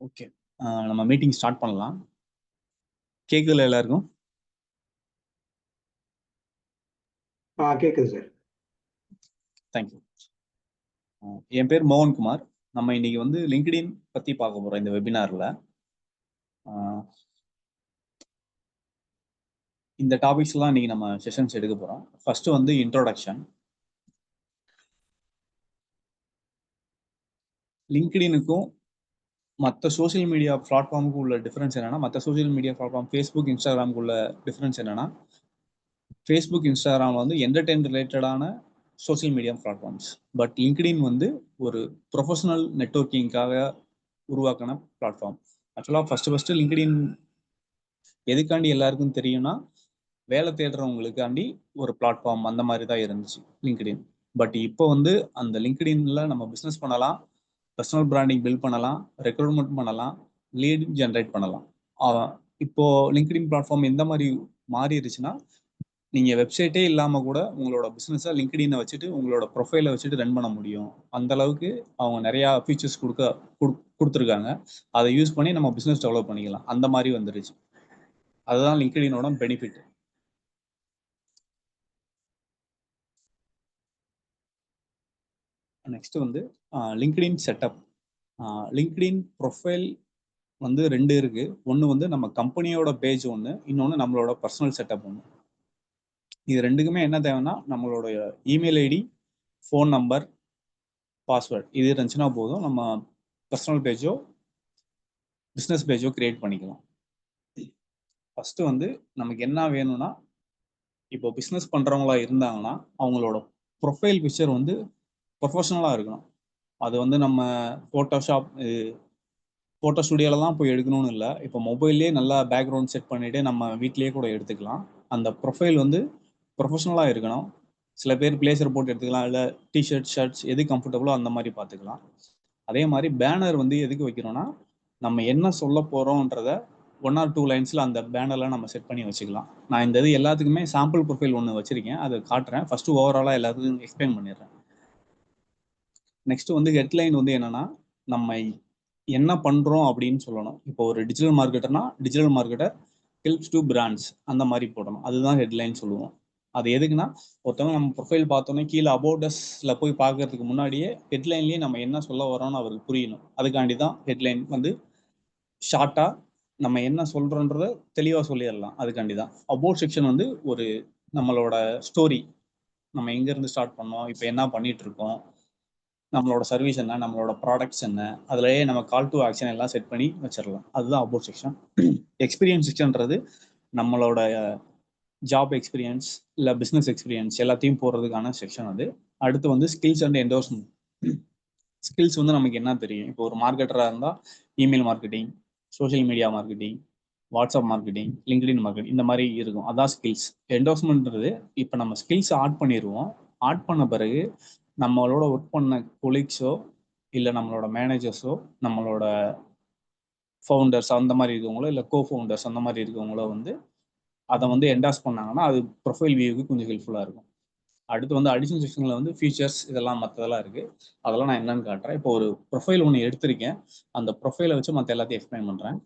Okay, நம்ம meeting start பண்ணலாம். கேக்குதுல எல்லாருக்கும்? கேக்குது சார். தேங்க்யூ. என் பேர் மோகன்குமார். நம்ம இன்னைக்கு வந்து லிங்க்டின் பத்தி பார்க்க போறோம் இந்த வெபினார்ல. இந்த டாபிக்ஸ்லாம் இன்னைக்கு நம்ம செஷன்ஸ் எடுக்க போறோம். ஃபர்ஸ்ட் வந்து இன்ட்ரோடக்ஷன். லிங்க்டினுக்கும் மற்ற சோசியல் மீடியா பிளாட்ஃபார்முக்கு உள்ள டிஃபரன்ஸ் என்னன்னா, மற்ற சோசியல் மீடியா பிளாட்ஃபார்ம் ஃபேஸ்புக், இன்ஸ்டாகிராமுக்கு உள்ள டிஃபரன்ஸ் என்னன்னா, ஃபேஸ்புக், இன்ஸ்டாகிராம் வந்து என்டர்டெயின் ரிலேட்டடான social media platforms. But LinkedIn வந்து ஒரு ப்ரொஃபஷனல் நெட்வொர்க்கிங்காக உருவாக்கின பிளாட்ஃபார்ம். ஆக்சுவலாக ஃபர்ஸ்ட் லிங்க்டின் எதுக்காண்டி எல்லாருக்கும் தெரியும்னா, வேலை தேடுறவங்களுக்காண்டி ஒரு பிளாட்ஃபார்ம் அந்த மாதிரி தான் இருந்துச்சு லிங்க்டின். பட் இப்போ வந்து அந்த லிங்க்டின்ல நம்ம பிஸ்னஸ் பண்ணலாம், பர்சனல் பிராண்டிங் பில்ட் பண்ணலாம், ரெக்ரூட்மெண்ட் பண்ணலாம், லீட் ஜென்ரேட் பண்ணலாம். இப்போ லிங்க்டின் பிளாட்ஃபார்ம் எந்த மாதிரி மாறிடுச்சுன்னா, நீங்கள் வெப்சைட்டே இல்லாமல் கூட உங்களோட பிஸ்னஸை லிங்க்டினை வச்சுட்டு உங்களோட ப்ரொஃபைலை வச்சுட்டு ரன் பண்ண முடியும். அந்த அளவுக்கு அவங்க நிறையா ஃபீச்சர்ஸ் கொடுத்துருக்காங்க. அதை யூஸ் பண்ணி நம்ம பிஸ்னஸ் டெவலப் பண்ணிக்கலாம். அந்த மாதிரி வந்துருச்சு. அதுதான் லிங்க்டினோட பெனிஃபிட். நெக்ஸ்ட் வந்து லிங்க்டின் செட்டப். லிங்க்டின் ப்ரொஃபைல் வந்து 2 இருக்கு. ஒன்று வந்து நம்ம கம்பெனியோட பேஜ் ஒன்று, இன்னொன்று நம்மளோட பர்சனல் செட்டப் ஒன்று. இது ரெண்டுக்குமே என்ன தேவைன்னா, நம்மளோட email ID, phone number, password இது இருந்துச்சுன்னா போதும், நம்ம பர்சனல் பேஜோ பிஸ்னஸ் பேஜோ கிரியேட் பண்ணிக்கலாம். ஃபர்ஸ்ட் வந்து நமக்கு என்ன வேணும்னா, இப்போ பிஸ்னஸ் பண்ணுறவங்களா இருந்தாங்கன்னா அவங்களோட ப்ரொஃபைல் பிக்சர் வந்து ப்ரொஃபஷனலாக இருக்கணும். அது வந்து நம்ம ஃபோட்டோ ஸ்டுடியோவில் தான் போய் எடுக்கணும்னு இல்லை. இப்போ மொபைல்லேயே நல்லா பேக்ரவுண்ட் செட் பண்ணிவிட்டு நம்ம வீட்லேயே கூட எடுத்துக்கலாம். அந்த ப்ரொஃபைல் வந்து ப்ரொஃபஷனலாக இருக்கணும். சில பேர் பிளேசர் போட்டு எடுத்துக்கலாம், இல்லை டிஷர்ட், ஷர்ட்ஸ் எது கம்ஃபர்டபுளோ அந்த மாதிரி பார்த்துக்கலாம். அதே மாதிரி பேனர் வந்து எதுக்கு வைக்கிறோன்னா, நம்ம என்ன சொல்ல போகிறோன்றத 1 or 2 லைன்ஸில் அந்த பேனரில் நம்ம செட் பண்ணி வச்சுக்கலாம். நான் இந்த இது எல்லாத்துக்குமே சாம்பிள் ப்ரொஃபைல் ஒன்று வச்சுருக்கேன், அதை காட்டுறேன். ஃபஸ்ட்டு ஓவராலாக எல்லாத்துக்கும் எக்ஸ்பிளைன் பண்ணிடுறேன். நெக்ஸ்ட் வந்து ஹெட்லைன் வந்து என்னன்னா, நம்ம என்ன பண்ணுறோம் அப்படின்னு சொல்லணும். இப்போ ஒரு டிஜிட்டல் மார்க்கெட்டர்னா, digital marketer helps to brands அந்த மாதிரி போடணும். அதுதான் ஹெட்லைன் சொல்லுவோம். அது எதுக்குன்னா, ஒருத்தவங்க நம்ம ப்ரொஃபைல் பார்த்தோன்னே கீழே அபவுட் அஸ்ல போய் பார்க்கறதுக்கு முன்னாடியே ஹெட்லைன்லேயே நம்ம என்ன சொல்ல வரோம்னு அவருக்கு புரியணும். அதுக்காண்டி தான் ஹெட்லைன் வந்து ஷார்ட்டாக நம்ம என்ன சொல்கிறோன்றத தெளிவாக சொல்லிடலாம். அதுக்காண்டி தான் அபவுட் செக்ஷன் வந்து ஒரு நம்மளோட ஸ்டோரி, நம்ம எங்கேருந்து ஸ்டார்ட் பண்ணோம், இப்போ என்ன பண்ணிட்டு இருக்கோம், நம்மளோட சர்வீஸ் என்ன, நம்மளோட ப்ராடக்ட்ஸ் என்ன, அதுலேயே நம்ம கால் டு ஆக்ஷன் எல்லாம் செட் பண்ணி வச்சிடலாம். அதுதான் அபவுட் செக்ஷன். எக்ஸ்பீரியன்ஸ் செக்ஷன்றது நம்மளோட ஜாப் எக்ஸ்பீரியன்ஸ் இல்லை பிஸ்னஸ் எக்ஸ்பீரியன்ஸ் எல்லாத்தையும் போடுறதுக்கான செக்ஷன் அது. அடுத்து வந்து ஸ்கில்ஸ் அண்ட் என்டோர்ஸ்மெண்ட். ஸ்கில்ஸ் வந்து நமக்கு என்ன தெரியும். இப்போ ஒரு மார்க்கெட்டராக இருந்தால் email marketing, social media marketing, WhatsApp marketing, LinkedIn marketing இந்த மாதிரி இருக்கும். அதான் ஸ்கில்ஸ். என்டோர்ஸ்மெண்ட்ன்றது இப்போ நம்ம ஸ்கில்ஸ் ஆட் பண்ணிடுவோம். ஆட் பண்ண பிறகு நம்மளோட ஒர்க் பண்ண கொலீக்ஸோ இல்லை நம்மளோட மேனேஜர்ஸோ, நம்மளோட ஃபவுண்டர்ஸ் அந்த மாதிரி இருக்கவங்களோ, இல்லை கோ ஃபவுண்டர்ஸ் அந்த மாதிரி இருக்கவங்களோ வந்து அதை வந்து என்டாஸ் பண்ணாங்கன்னா அது ப்ரொஃபைல் வியூவுக்கு கொஞ்சம் ஹெல்ப்ஃபுல்லாக இருக்கும். அடுத்து வந்து அடிஷனல் செக்ஷனில் வந்து ஃபீச்சர்ஸ் இதெல்லாம் மற்றதெல்லாம் இருக்குது. அதெல்லாம் நான் என்னன்னு காட்டுறேன். இப்போ ஒரு ப்ரொஃபைல் ஒன்று எடுத்திருக்கேன், அந்த ப்ரொஃபைலை வச்சு மற்ற எல்லாத்தையும் எக்ஸ்பிளைன் பண்ணுறேன்.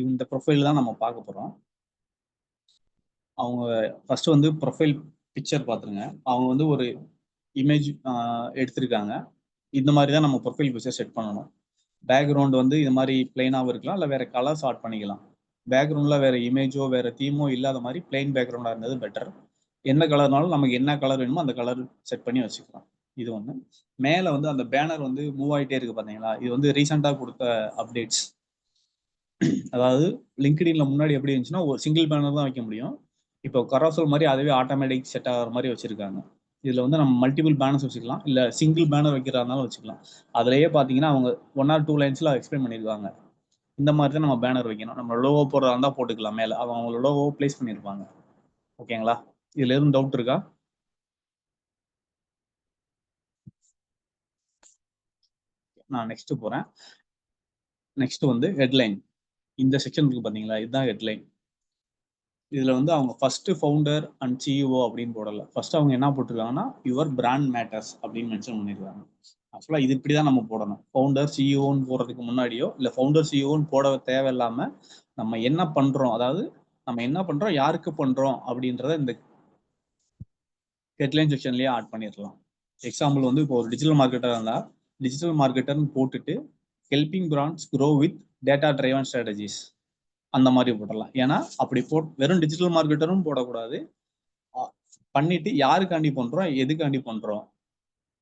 இந்த ப்ரொஃபைல் தான் நம்ம பார்க்க போகிறோம். அவங்க ஃபர்ஸ்ட் வந்து ப்ரொஃபைல் பிக்சர் பார்த்துருங்க. அவங்க வந்து ஒரு இமேஜ் எடுத்திருக்காங்க. இந்த மாதிரி தான் நம்ம ப்ரொஃபைல் பிக்சர் செட் பண்ணணும். பேக்ரவுண்ட் வந்து இது மாதிரி பிளெயினாகவும் இருக்கலாம், இல்லை வேற கலர்ஸ் ஆட் பண்ணிக்கலாம். பேக்ரவுண்டில் வேற இமேஜோ வேற தீமோ இல்லாத மாதிரி பிளெயின் பேக்ரவுண்டாக இருந்தது பெட்டர். என்ன கலர்னாலும் நமக்கு என்ன கலர் வேணுமோ அந்த கலர் செட் பண்ணி வச்சுக்கலாம். இது ஒன்று. மேலே வந்து அந்த பேனர் வந்து மூவ் ஆகிட்டே இருக்கு பார்த்தீங்களா, இது வந்து ரீசெண்டாக கொடுத்த அப்டேட்ஸ். அதாவது லிங்க்டின்ல முன்னாடி எப்படி இருந்துச்சுன்னா ஒரு சிங்கிள் பேனர் தான் வைக்க முடியும். இப்போ கரோசல் மாதிரி அதுவே ஆட்டோமேட்டிக் செட் ஆகிற மாதிரி வச்சிருக்காங்க. இதுல வந்து நம்ம மல்டிபிள் பேனர்ஸ் வச்சுக்கலாம், இல்ல சிங்கிள் பேனர் வைக்கிறதுனாலும் வச்சுக்கலாம். அதுலயே பாத்தீங்கன்னா அவங்க 1 or 2 லைன்ஸ்ல எக்ஸ்பிளைன் பண்ணிருக்காங்க. இந்த மாதிரி தான் நம்ம பேனர் வைக்கணும். நம்ம லோகோ போடுறதா இருந்தா போட்டுக்கலாம் மேல. அவங்க லோகோ பிளேஸ் பண்ணிருப்பாங்க. ஓகேங்களா? இதுல எதுவும் டவுட் இருக்கா? நான் நெக்ஸ்ட் போறேன். நெக்ஸ்ட் வந்து ஹெட்லைன். இந்த செக்ஷன் இருக்கு பாத்தீங்களா, இதுதான் ஹெட்லைன். இதுல வந்து அவங்க ஃபர்ஸ்ட் ஃபவுண்டர் அண்ட் சிஇஓ அப்படின்னு போடல. ஃபர்ஸ்ட் அவங்க என்ன போட்டிருக்காங்கன்னா யுவர் பிராண்ட் மேட்டர்ஸ் அப்படின்னு மென்ஷன் பண்ணிருக்காங்க. ஆக்சுவலா இது இப்படிதான் நம்ம போடணும். ஃபவுண்டர் சிஇஓன்னு போடுறதுக்கு முன்னாடியோ இல்ல ஃபவுண்டர் சிஇஓன்னு போட தேவையில்லாம நம்ம என்ன பண்றோம், அதாவது நம்ம என்ன பண்றோம், யாருக்கு பண்றோம் அப்படின்றத இந்த ஹெட்லைன் செக்ஷன்லயே ஆட் பண்ணிடலாம். எக்ஸாம்பிள் வந்து இப்போ ஒரு டிஜிட்டல் மார்க்கெட்டர் இருந்தா டிஜிட்டல் மார்க்கெட்டர்னு போட்டுட்டு helping brands grow with data driven strategies அந்த மாதிரி போடலாம். ஏன்னா அப்படி வெறும் டிஜிட்டல் மார்க்கெட்டரும் போடக்கூடாது. பண்ணிட்டு யாருக்காண்டி பண்றோம், எதுக்காண்டி பண்றோம்,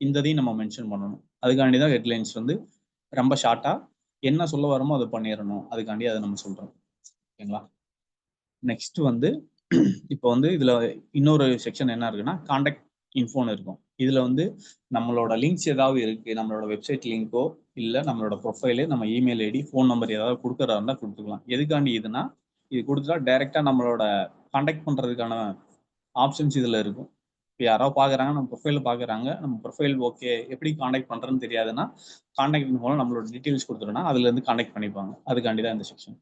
இந்ததையும் நம்ம மென்ஷன் பண்ணணும். அதுக்காண்டி தான் ஹெட்லைன்ஸ் வந்து ரொம்ப ஷார்ட்டா என்ன சொல்ல வரமோ அதை பண்ணிடணும். அதுக்காண்டி அதை நம்ம சொல்றோம். ஓகேங்களா? நெக்ஸ்ட் வந்து இப்போ வந்து இதுல இன்னொரு செக்ஷன் என்ன இருக்குன்னா கான்டாக்ட் இன்ஃபோன்னு இருக்கும். இதுல வந்து நம்மளோட லிங்க்ஸ் ஏதாவது இருக்கு, நம்மளோட வெப்சைட் லிங்கோ இல்ல நம்மளோட ப்ரொஃபைலு, நம்ம இமெயில் ஐடி, ஃபோன் நம்பர் ஏதாவது கொடுக்கறதா இருந்தா கொடுத்துக்கலாம். எதுக்காண்டி இதுனா, இது கொடுத்துட்டா டைரக்டா நம்மளோட கான்டாக்ட் பண்றதுக்கான ஆப்ஷன்ஸ் இதுல இருக்கும். இப்போ யாரோ பாக்குறாங்க, நம்ம ப்ரொஃபைல பாக்குறாங்க, நம்ம ப்ரொஃபைல் ஓகே, எப்படி கான்டாக்ட் பண்றதுன்னு தெரியாதுன்னா கான்டாக்ட் இன்ஃபோல நம்மளோட டீடைல்ஸ் கொடுத்துட்டோம்னா அதுல இருந்து கான்டாக்ட் பண்ணிப்பாங்க. அதுக்காண்டி தான் இந்த செக்ஷன்.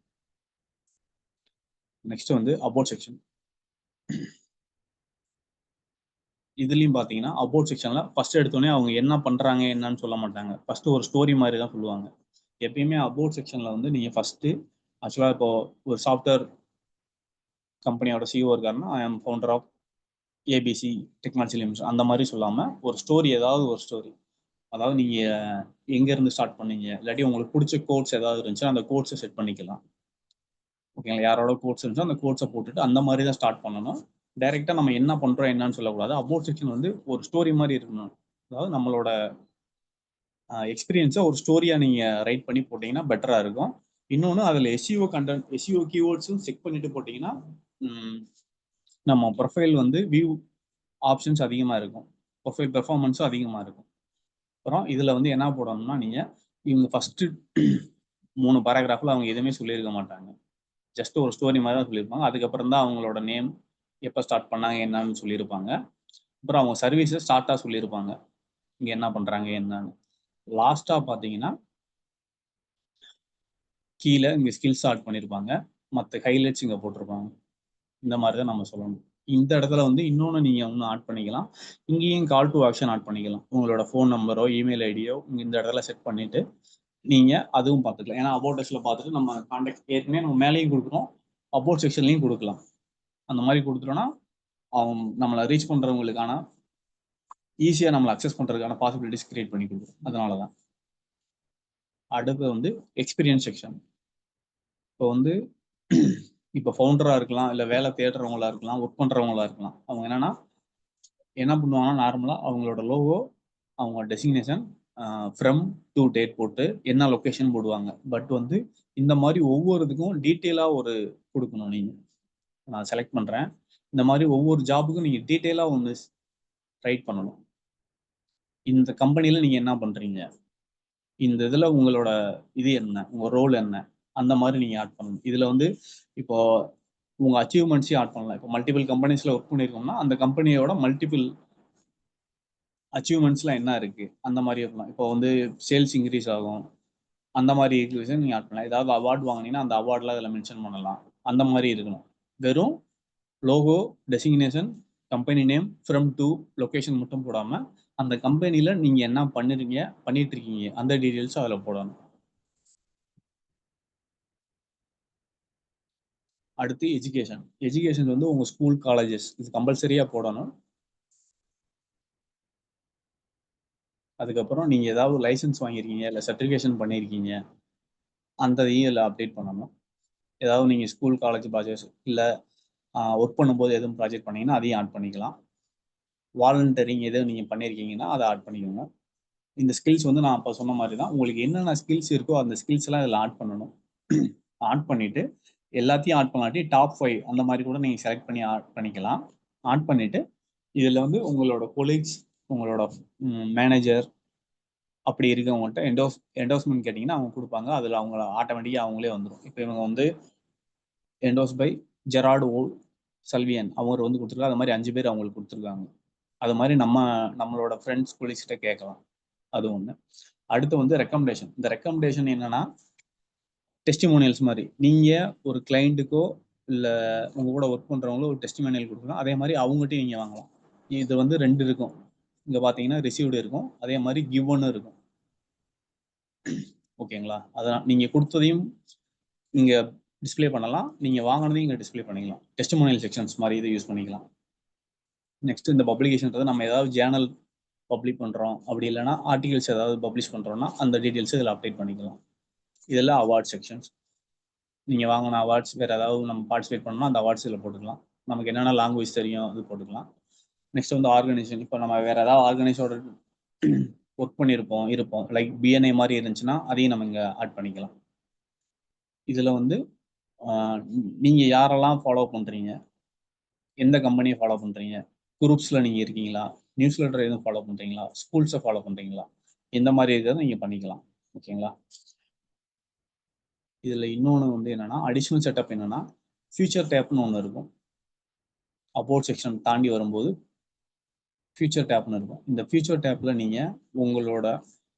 நெக்ஸ்ட் வந்து அபவுட் செக்ஷன். இதுலயும் பாத்தீங்கன்னா அபவுட் செக்ஷன்ல ஃபர்ஸ்ட் எடுத்தோடனே அவங்க என்ன பண்றாங்க என்னன்னு சொல்ல மாட்டாங்க. ஃபர்ஸ்ட் ஒரு ஸ்டோரி மாதிரி தான் சொல்லுவாங்க. எப்பயுமே அபவுட் செக்ஷன்ல வந்து நீங்க ஃபர்ஸ்ட் ஆக்சுவலா இப்போ ஒரு சாஃப்ட்வேர் கம்பெனியோட சிஇஓ இருக்காருன்னா I am founder of ABC technology limited அந்த மாதிரி சொல்லாம ஒரு ஸ்டோரி, ஏதாவது ஒரு ஸ்டோரி, அதாவது நீங்க எங்க இருந்து ஸ்டார்ட் பண்ணீங்க, இல்லாட்டி உங்களுக்கு பிடிச்ச கோட்ஸ் ஏதாவது இருந்துச்சுன்னா அந்த கோட்ஸை செட் பண்ணிக்கலாம். ஓகேங்களா? யாரோட கோட்ஸ் இருந்துச்சோ அந்த கோட்ஸை போட்டுட்டு அந்த மாதிரி தான் ஸ்டார்ட் பண்ணணும். டைரக்டா நம்ம என்ன பண்றோம் என்னன்னு சொல்லக்கூடாது. அபவுட் செக்ஷன் வந்து ஒரு ஸ்டோரி மாதிரி இருக்கணும். அதாவது நம்மளோட எக்ஸ்பீரியன்ஸை ஒரு ஸ்டோரியா நீங்க ரைட் பண்ணி போட்டீங்கன்னா பெட்டரா இருக்கும். இன்னொன்று அதில் எஸ்இஓ கண்டென்ட், எஸ்இஓ கீவேர்ட்ஸும் செக் பண்ணிட்டு போட்டீங்கன்னா நம்ம ப்ரொஃபைல் வந்து வியூ ஆப்ஷன்ஸ் அதிகமாக இருக்கும், ப்ரொஃபைல் பெர்ஃபார்மன்ஸும் அதிகமாக இருக்கும். அப்புறம் இதில் வந்து என்ன போடணும்னா நீங்கள் இவங்க ஃபஸ்ட்டு 3 பேராகிராஃபில் அவங்க எதுவுமே சொல்லியிருக்க மாட்டாங்க. ஜஸ்ட் ஒரு ஸ்டோரி மாதிரி தான் சொல்லியிருப்பாங்க. அதுக்கப்புறம் தான் அவங்களோட நேம், எப்போ ஸ்டார்ட் பண்ணாங்க என்னன்னு சொல்லியிருப்பாங்க. அப்புறம் அவங்க சர்வீஸை ஸ்டார்ட்டாக சொல்லியிருப்பாங்க, இங்கே என்ன பண்ணுறாங்க என்னன்னு. லாஸ்ட்டாக பார்த்தீங்கன்னா கீழே இங்கே ஸ்கில் ஸ்டார்ட் பண்ணியிருப்பாங்க, மற்ற ஹைலைட்ஸ் இங்கே போட்டிருப்பாங்க. இந்த மாதிரி தான் நம்ம சொல்லணும். இந்த இடத்துல வந்து இன்னொன்று நீங்கள் ஒன்று ஆட் பண்ணிக்கலாம். இங்கேயும் கால் டு ஆக்ஷன் ஆட் பண்ணிக்கலாம். உங்களோட ஃபோன் நம்பரோ இமெயில் ஐடியோ இந்த இடத்துல செட் பண்ணிவிட்டு நீங்கள் அதுவும் பார்த்துக்கலாம். ஏன்னா அபவுட் டெக்ஸ்ட்டில் பார்த்துட்டு நம்ம கான்டாக்ட் ஏற்கனவே நம்ம மேலேயும் கொடுக்குறோம், அபவுட் செக்ஷன்லையும் கொடுக்கலாம். அந்த மாதிரி கொடுத்துட்டோன்னா அவங்க நம்மளை ரீச் பண்ணுறவங்களுக்கான ஈஸியாக நம்மளை அக்சஸ் பண்ணுறதுக்கான பாசிபிலிட்டிஸ் கிரியேட் பண்ணி கொடுக்குறோம். அதனால தான். அடுத்து வந்து எக்ஸ்பீரியன்ஸ் செக்ஷன். இப்போ வந்து இப்போ ஃபவுண்டராக இருக்கலாம், இல்லை வேலை தேடுறவங்களா இருக்கலாம், ஒர்க் பண்ணுறவங்களா இருக்கலாம். அவங்க என்னன்னா என்ன பண்ணுவாங்கன்னா நார்மலாக அவங்களோட லோகோ, அவங்க டெசிக்னேஷன், ஃப்ரம் டு டேட் போட்டு என்ன லொக்கேஷன் போடுவாங்க. பட் வந்து இந்த மாதிரி ஒவ்வொருத்துக்கும் டீட்டெயிலாக ஒரு கொடுக்கணும். நீங்கள் நான் செலக்ட் பண்ணுறேன், இந்த மாதிரி ஒவ்வொரு ஜாபுக்கும் நீங்கள் டீட்டெயிலாக ஒன்று ரைட் பண்ணணும். இந்த கம்பெனியில் நீங்கள் என்ன பண்ணுறீங்க, இந்த இதில் உங்களோட இது என்ன, உங்கள் ரோல் என்ன, அந்த மாதிரி நீங்கள் ஆட் பண்ணணும். இதில் வந்து இப்போ உங்கள் அச்சீவ்மெண்ட்ஸையும் ஆட் பண்ணலாம். இப்போ மல்டிபிள் கம்பெனிஸில் ஒர்க் பண்ணியிருக்கோம்னா அந்த கம்பெனியோட மல்டிபிள் அச்சீவ்மெண்ட்ஸ்லாம் என்ன இருக்குது அந்த மாதிரி இருக்கலாம். இப்போ வந்து சேல்ஸ் இன்க்ரீஸ் ஆகும், அந்த மாதிரி இன்க்ரீஸை நீங்கள் ஆட் பண்ணலாம். ஏதாவது அவார்டு வாங்கினீங்கன்னா அந்த அவார்ட்லாம் அதில் மென்ஷன் பண்ணலாம். அந்த மாதிரி இருக்கணும். வெறும் logo, designation, company name, from to location மட்டும் போடாமல் அந்த கம்பெனியில் நீங்கள் என்ன பண்ணிட்டு இருக்கீங்க அந்த டீட்டெயில்ஸும் அதில் போடணும். அடுத்து எஜுகேஷன். எஜுகேஷன் வந்து உங்கள் ஸ்கூல், காலேஜஸ் இது கம்பல்சரியாக போடணும். அதுக்கப்புறம் நீங்கள் ஏதாவது லைசன்ஸ் வாங்கியிருக்கீங்க இல்லை சர்டிஃபிகேஷன் பண்ணியிருக்கீங்க அந்த இதில் அப்டேட் பண்ணணும். ஏதாவது நீங்கள் ஸ்கூல், காலேஜ் ப்ராஜெக்ட்ஸ் இல்லை ஒர்க் பண்ணும்போது எதுவும் ப்ராஜெக்ட் பண்ணீங்கன்னா அதையும் ஆட் பண்ணிக்கலாம். வாலண்டரிங் எதுவும் நீங்கள் பண்ணியிருக்கீங்கன்னா அதை ஆட் பண்ணிக்கோங்க. இந்த ஸ்கில்ஸ் வந்து நான் அப்போ சொன்ன மாதிரி தான் உங்களுக்கு என்னென்ன ஸ்கில்ஸ் இருக்கோ அந்த ஸ்கில்ஸ் எல்லாம் இதில் ஆட் பண்ணணும். ஆட் பண்ணிவிட்டு எல்லாத்தையும் ஆட் பண்ணாட்டி டாப் 5 அந்த மாதிரி கூட நீங்கள் செலக்ட் பண்ணி ஆட் பண்ணிக்கலாம். ஆட் பண்ணிட்டு இதில் வந்து உங்களோட கொலீக்ஸ், உங்களோட மேனேஜர் அப்படி இருக்கவங்கள்ட்ட என்டோஸ்மெண்ட் கேட்டிங்கன்னா அவங்க கொடுப்பாங்க. அதில் அவங்க ஆட்டோமேட்டிக்காக அவங்களே வந்துடும். இப்போ இவங்க வந்து என்டோஸ் பை ஜெரார்டு ஓ சல்வியன் அவர் வந்து கொடுத்துருக்காங்க. அது மாதிரி 5 பேர் அவங்களுக்கு கொடுத்துருக்காங்க. அது மாதிரி நம்மளோட ஃப்ரெண்ட்ஸ் கொலீக்ஸ்கிட்ட கேட்கலாம். அது ஒன்று. அடுத்து வந்து ரெக்கமெண்டேஷன். இந்த ரெக்கமெண்டேஷன் என்னன்னா டெஸ்டிமோனியல்ஸ் மாதிரி. நீங்கள் ஒரு கிளைண்ட்டுக்கோ இல்லை உங்கள் கூட ஒர்க் பண்ணுறவங்களோ ஒரு டெஸ்டிமோனியல் கொடுக்கலாம். அதே மாதிரி அவங்ககிட்டையும் நீங்கள் வாங்கலாம். இது வந்து 2 இருக்கும். இங்கே பார்த்தீங்கன்னா ரிசீவ்டு இருக்கும், அதே மாதிரி கிவ்னும் இருக்கும். ஓகேங்களா? அதான் நீங்கள் கொடுத்ததையும் நீங்கள் டிஸ்பிளே பண்ணலாம், நீங்கள் வாங்கினதையும் இங்கே டிஸ்பிளே பண்ணிக்கலாம். டெஸ்டிமோனியல் செக்ஷன்ஸ் மாதிரி இதை யூஸ் பண்ணிக்கலாம். நெக்ஸ்ட் இந்த பப்ளிகேஷன்றது நம்ம ஏதாவது ஜேர்னல் பப்ளிக் பண்ணுறோம், அப்படி இல்லைனா ஆர்டிகல்ஸ் ஏதாவது பப்ளிஷ் பண்ணுறோம்னா அந்த டீட்டெயில்ஸ் இதில் அப்டேட் பண்ணிக்கலாம். இதெல்லாம் அவார்ட் செக்ஷன்ஸ். நீங்கள் வாங்கின அவார்ட்ஸ் வேறு ஏதாவது நம்ம பார்ட்டிசிபேட் பண்ணோம்னா அந்த அவார்ட்ஸ் இதில் போட்டுக்கலாம். நமக்கு என்னென்ன லாங்குவேஜ் தெரியும் அது போட்டுக்கலாம். நெக்ஸ்ட் வந்து ஆர்கனைசேஷன். இப்போ நம்ம வேறு ஏதாவது ஆர்கனைஸோட ஒர்க் இருப்போம் லைக் பிஎன்ஐ மாதிரி இருந்துச்சுன்னா அதையும் நம்ம இங்கே ஆட் பண்ணிக்கலாம். இதில் வந்து நீங்கள் யாரெல்லாம் ஃபாலோ பண்ணுறீங்க, எந்த கம்பெனியை ஃபாலோ பண்ணுறீங்க, குரூப்ஸில் நீங்கள் இருக்கீங்களா, நியூஸ் லெட்டர் எதுவும் ஃபாலோ பண்ணுறீங்களா, ஸ்கூல்ஸை ஃபாலோ பண்ணுறீங்களா, இந்த மாதிரி இருக்கிறத நீங்கள் பண்ணிக்கலாம். ஓகேங்களா? இதில் இன்னொன்று வந்து என்னென்னா அடிஷ்னல் செட்டப் என்னென்னா ஃபியூச்சர் டேப்னு ஒன்று இருக்கும். அபவுட் செக்ஷன் தாண்டி வரும்போது ஃபியூச்சர் டேப்னு இருக்கும். இந்த ஃபியூச்சர் டேப்பில் நீங்கள் உங்களோட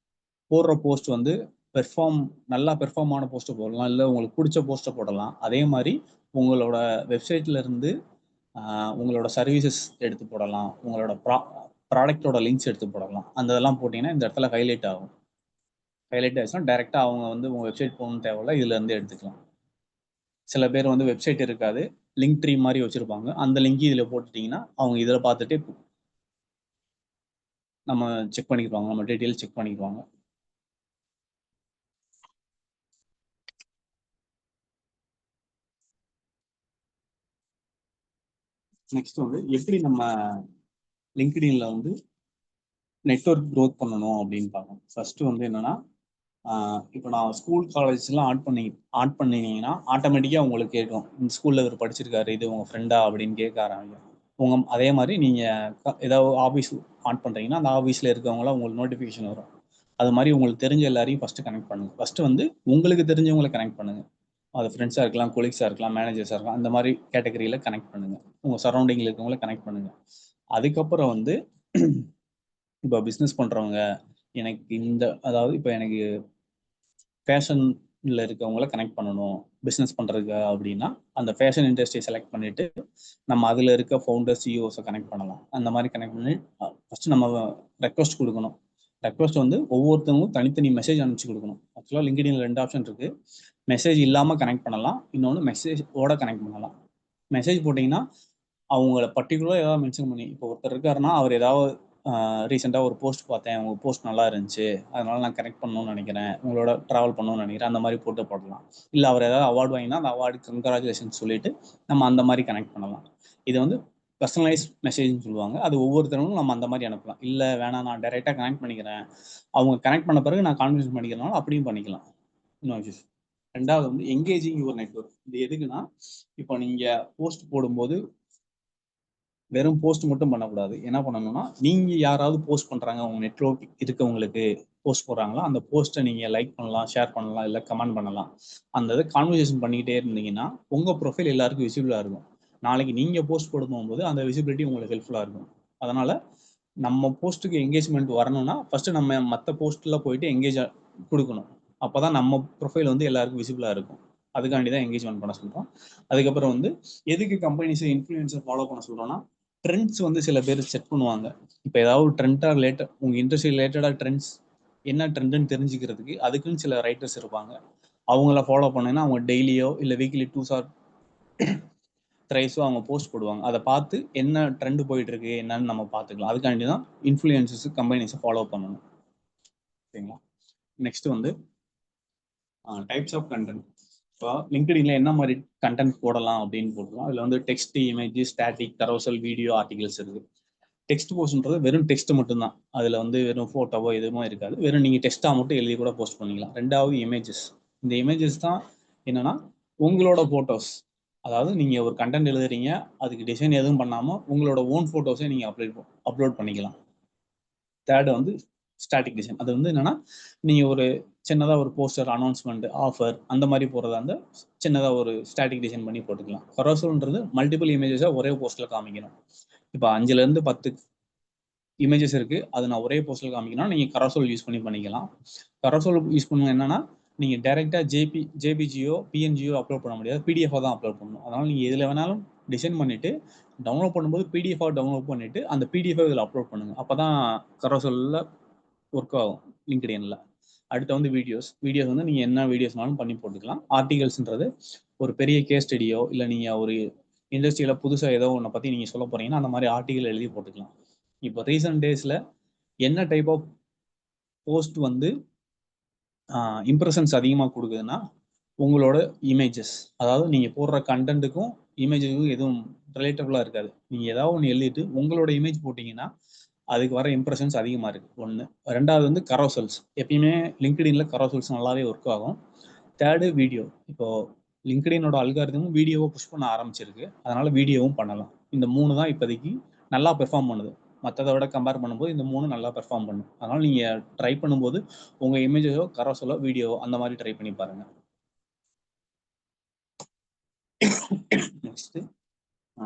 போடுற போஸ்ட் வந்து நல்லா பெர்ஃபார்ம் ஆன போஸ்ட்டை போடலாம், இல்லை உங்களுக்கு பிடிச்ச போஸ்ட்டை போடலாம். அதே மாதிரி உங்களோட வெப்சைட்ல இருந்து உங்களோட சர்வீசஸ் எடுத்து போடலாம், உங்களோட ப்ராடக்டோட லிங்க்ஸ் எடுத்து போடலாம். அந்த இதெல்லாம் போட்டிங்கன்னா இந்த இடத்துல ஹைலைட் ஆகும். ஹைலைட் ஆச்சுன்னா டைரெக்டாக அவங்க வந்து உங்கள் வெப்சைட் போகணும்னு தேவையில்ல, இதுலேருந்து எடுத்துக்கலாம். சில பேர் வந்து வெப்சைட் இருக்காது, லிங்க் ட்ரீ மாதிரி வச்சுருப்பாங்க. அந்த லிங்க் இதில் போட்டுட்டிங்கன்னா அவங்க இதில் பார்த்துட்டு நம்ம செக் பண்ணிக்குவாங்க, நம்ம டீட்டெயில் செக் பண்ணிக்குவாங்க. நெக்ஸ்ட் வந்து எப்படி நம்ம லிங்க்டின்ல வந்து நெட்வொர்க் க்ரோத் பண்ணணும் அப்படின்னு பார்க்கணும். ஃபர்ஸ்ட் வந்து என்னன்னா இப்போ நான் ஸ்கூல் காலேஜ்லாம் ஆட் பண்ணினீங்கன்னா ஆட்டோமேட்டிக்காக உங்களுக்கு கேட்கும், இந்த ஸ்கூலில் இவர் படிச்சிருக்காரு, இது உங்கள் ஃப்ரெண்டா அப்படின்னு கேட்க ஆரம்பிக்கும். அதே மாதிரி நீங்கள் ஏதாவது ஆஃபீஸ் ஆட் பண்ணுறீங்கன்னா அந்த ஆஃபீஸில் இருக்கவங்களாம் உங்களுக்கு நோட்டிஃபிகேஷன் வரும். அது மாதிரி உங்களுக்கு தெரிஞ்ச எல்லாரையும் ஃபஸ்ட்டு கனெக்ட் பண்ணுங்கள். ஃபஸ்ட்டு வந்து உங்களுக்கு தெரிஞ்சவங்களை கனெக்ட் பண்ணுங்கள். அது ஃப்ரெண்ட்ஸாக இருக்கலாம், கொலீக்ஸாக இருக்கலாம், மேனேஜர்ஸாக இருக்கலாம், அந்த மாதிரி கேட்டகரியில் கனெக்ட் பண்ணுங்கள். உங்கள் சரௌண்டிங்கில் இருக்கவங்கள கனெக்ட் பண்ணுங்கள். அதுக்கப்புறம் வந்து இப்போ பிஸ்னஸ் பண்ணுறவங்க எனக்கு அதாவது இப்போ எனக்கு ஃபேஷனில் இருக்கவங்கள கனெக்ட் பண்ணணும் பிஸ்னஸ் பண்ணுறதுக்கு அப்படின்னா அந்த ஃபேஷன் இண்டஸ்ட்ரியை செலக்ட் பண்ணிவிட்டு நம்ம அதில் இருக்க ஃபவுண்டர்ஸ், சிஇஓஸை கனெக்ட் பண்ணலாம். அந்த மாதிரி கனெக்ட் பண்ணி ஃபஸ்ட்டு நம்ம ரெக்வஸ்ட் கொடுக்கணும். ரெக்வஸ்ட் வந்து ஒவ்வொருத்தவங்களும் தனித்தனி மெசேஜ் அனுப்பிச்சு கொடுக்கணும். ஆக்சுவலாக லிங்க்டின்ல 2 ஆப்ஷன் இருக்குது. மெசேஜ் இல்லாமல் கனெக்ட் பண்ணலாம், இன்னொன்று மெசேஜோட கனெக்ட் பண்ணலாம். மெசேஜ் போட்டிங்கன்னா அவங்கள பர்டிகுலராக ஏதாவது மென்ஷன் பண்ணி, இப்போ ஒருத்தர் இருக்காருன்னா அவர் ஏதாவது ரீசெண்டாக ஒரு போஸ்ட் பார்த்தேன், உங்கள் போஸ்ட் நல்லா இருந்துச்சு, அதனால நான் கனெக்ட் பண்ணணும்னு நினைக்கிறேன், உங்களோட ட்ராவல் பண்ணணும்னு நினைக்கிறேன், அந்த மாதிரி போடலாம். இல்லை அவர் ஏதாவது அவார்டு வாங்கினா அந்த அவார்டு கங்க்ராச்சுலேஷன் சொல்லிட்டு நம்ம அந்த மாதிரி கனெக்ட் பண்ணலாம். இது வந்து பர்சனலைஸ் மெசேஜ்னு சொல்லுவாங்க. அது ஒவ்வொருத்தரும் நம்ம அந்த மாதிரி அனுப்பலாம். இல்லை வேணாம் நான் டைரெக்டாக கனெக்ட் பண்ணிக்கிறேன், அவங்க கனெக்ட் பண்ண பிறகு நான் கான்வர்சேஷன் பண்ணிக்கிறனால அப்படியும் பண்ணிக்கலாம். இன்னொரு விஷயம். ரெண்டாவது வந்து எங்கேஜிங் யுவர் நெட்வொர்க். இது எதுக்குன்னா இப்போ நீங்கள் போஸ்ட் போடும்போது வெறும் போஸ்ட் மட்டும் பண்ணக்கூடாது. என்ன பண்ணணும்னா நீங்கள் யாராவது போஸ்ட் பண்ணுறாங்க, உங்கள் நெட்வொர்க் இருக்கவங்களுக்கு போஸ்ட் போடுறாங்களா, அந்த போஸ்ட்டை நீங்கள் லைக் பண்ணலாம், ஷேர் பண்ணலாம், இல்லை கமெண்ட் பண்ணலாம். அந்த இதை கான்வர்சேஷன் பண்ணிக்கிட்டே இருந்தீங்கன்னா உங்கள் ப்ரொஃபைல் எல்லாருக்கும் விசிபிளாக இருக்கும். நாளைக்கு நீங்கள் போஸ்ட் போடும்போது அந்த விசிபிலிட்டி உங்களுக்கு ஹெல்ப்ஃபுல்லாக இருக்கும். அதனால் நம்ம போஸ்ட்டுக்கு எங்கேஜ்மெண்ட் வரணும்னா ஃபஸ்ட்டு நம்ம மற்ற போஸ்ட்டில் போயிட்டு எங்கேஜ் கொடுக்கணும். அப்போ தான் நம்ம ப்ரொஃபைல் வந்து எல்லாருக்கும் விசிபிளாக இருக்கும். அதுக்காண்டி தான் எங்கேஜ்மெண்ட் பண்ண சொல்கிறோம். அதுக்கப்புறம் வந்து எதுக்கு கம்பெனிஸை இன்ஃப்ளூயன்ஸை ஃபாலோ பண்ண சொல்கிறோன்னா ட்ரெண்ட்ஸ் வந்து சில பேர் செட் பண்ணுவாங்க. இப்போ ஏதாவது ஒரு ட்ரெண்டாக ரிலேட்டட் உங்கள் இண்டஸ்ட்ரி ரிலேட்டடாக ட்ரெண்ட்ஸ் என்ன ட்ரெண்டுன்னு தெரிஞ்சுக்கிறதுக்கு அதுக்குன்னு சில ரைட்டர்ஸ் இருப்பாங்க. அவங்கள ஃபாலோ பண்ணீங்கன்னா அவங்க டெய்லியோ இல்லை வீக்லி 2 ஆர் த்ரைஸோ அவங்க போஸ்ட் போடுவாங்க. அதை பார்த்து என்ன ட்ரெண்ட் போயிட்டு இருக்கு என்னன்னு நம்ம பார்த்துக்கலாம். அதுக்காண்டி தான் இன்ஃப்ளூயன்சஸ் கம்பெனிஸை ஃபாலோ பண்ணணும். ஓகேங்களா? நெக்ஸ்ட் வந்து டைப்ஸ் ஆஃப் கண்டென்ட். இப்போ லிங்க்டின்ல என்ன மாதிரி கண்டென்ட் போடலாம் அப்படின்னு போடலாம். அதில் வந்து text, image, static, carousel, video, articles இருக்குது. டெக்ஸ்ட் போஸ்ட்ன்றது வெறும் டெக்ஸ்ட் மட்டும்தான். அதில் வந்து வெறும் ஃபோட்டோவோ எதுவுமே இருக்காது. வெறும் நீங்கள் டெக்ஸ்ட்டாக மட்டும் எழுதி கூட போஸ்ட் பண்ணிக்கலாம். ரெண்டாவது இமேஜஸ். இந்த இமேஜஸ் தான் என்னன்னா உங்களோட ஃபோட்டோஸ், அதாவது நீங்கள் ஒரு கண்டென்ட் எழுதுறீங்க, அதுக்கு டிசைன் எதுவும் பண்ணாமல் உங்களோட ஓன் ஃபோட்டோஸை நீங்கள் அப்லோட் பண்ணிக்கலாம். தேர்டு வந்து ஸ்டாட்டிக் டிசைன். அது வந்து என்னன்னா, நீங்கள் ஒரு சின்னதாக ஒரு போஸ்டர், அனௌன்ஸ்மெண்ட், ஆஃபர் அந்த மாதிரி போகிறதா இருந்தால் சின்னதாக ஒரு ஸ்டாட்டிக் டிசைன் பண்ணி போட்டுக்கலாம். கரோசல்ன்றது மல்டிபிள் இமேஜஸை ஒரே போஸ்ட்டில் காமிக்கணும். இப்போ 5லேருந்து 10 இமேஜஸ் இருக்குது, அது நான் ஒரே போஸ்ட்டில் காமிக்கணும், நீங்கள் கரோசல் யூஸ் பண்ணிக்கலாம். கரோசல் யூஸ் பண்ணுங்க என்னன்னா, நீங்கள் டைரெக்டாக ஜேபிஜியோ பிஎன்ஜியோ அப்லோட் பண்ண முடியாது, பிடிஎஃபாக தான் அப்லோட் பண்ணணும். அதனால் நீங்கள் எதில் வேணாலும் டிசைன் பண்ணிவிட்டு டவுன்லோட் பண்ணும்போது பிடிஎஃபாக டவுன்லோட் பண்ணிவிட்டு அந்த பிடிஎஃபை இதில் அப்லோட் பண்ணுங்கள். அப்போ தான் கரோசலில் ஒர்க் ஆகும் லிங்க்டின்ல. அடுத்து வந்து வீடியோஸ் வந்து நீங்கள் என்ன வீடியோஸ்னாலும் பண்ணி போட்டுக்கலாம். ஆர்டிகல்ஸ்ன்றது ஒரு பெரிய கேஸ் ஸ்டடியோ இல்லை நீங்கள் ஒரு இண்டஸ்ட்ரியில் புதுசாக ஏதோ ஒன்றை பற்றி நீங்கள் சொல்ல போகிறீங்கன்னா அந்த மாதிரி ஆர்டிகல் எழுதி போட்டுக்கலாம். இப்போ ரீசன்ட் டேஸில் என்ன டைப் ஆஃப் போஸ்ட் வந்து இம்ப்ரெஷன்ஸ் அதிகமாக கொடுக்குதுன்னா உங்களோட இமேஜஸ், அதாவது நீங்கள் போடுற கண்டென்ட்டுக்கும் இமேஜுக்கும் எதுவும் ரிலேட்டபுளாக இருக்காது. நீங்கள் ஏதாவது ஒன்று எழுதிட்டு உங்களோட இமேஜ் போட்டிங்கன்னா அதுக்கு வர இம்ப்ரெஷன்ஸ் அதிகமாக இருக்குது. ஒன்று. ரெண்டாவது வந்து கரோசல்ஸ். எப்பயுமே லிங்க்டின்ல கரோசல்ஸ் நல்லாவே ஒர்க் ஆகும். Third video. இப்போது லிங்க்டினோட அல்காரிதமும் வீடியோவை புஷ் பண்ண ஆரம்பிச்சிருக்கு, அதனால் வீடியோவும் பண்ணலாம். இந்த 3 தான் இப்போதைக்கு நல்லா பெர்ஃபார்ம் பண்ணுது. மற்றதை விட கம்பேர் பண்ணும்போது இந்த 3 நல்லா பெர்ஃபார்ம் பண்ணும். அதனால் நீங்கள் ட்ரை பண்ணும்போது உங்கள் இமேஜஸோ கரோசலோ வீடியோவோ அந்த மாதிரி ட்ரை பண்ணி பாருங்கள். நெக்ஸ்ட்டு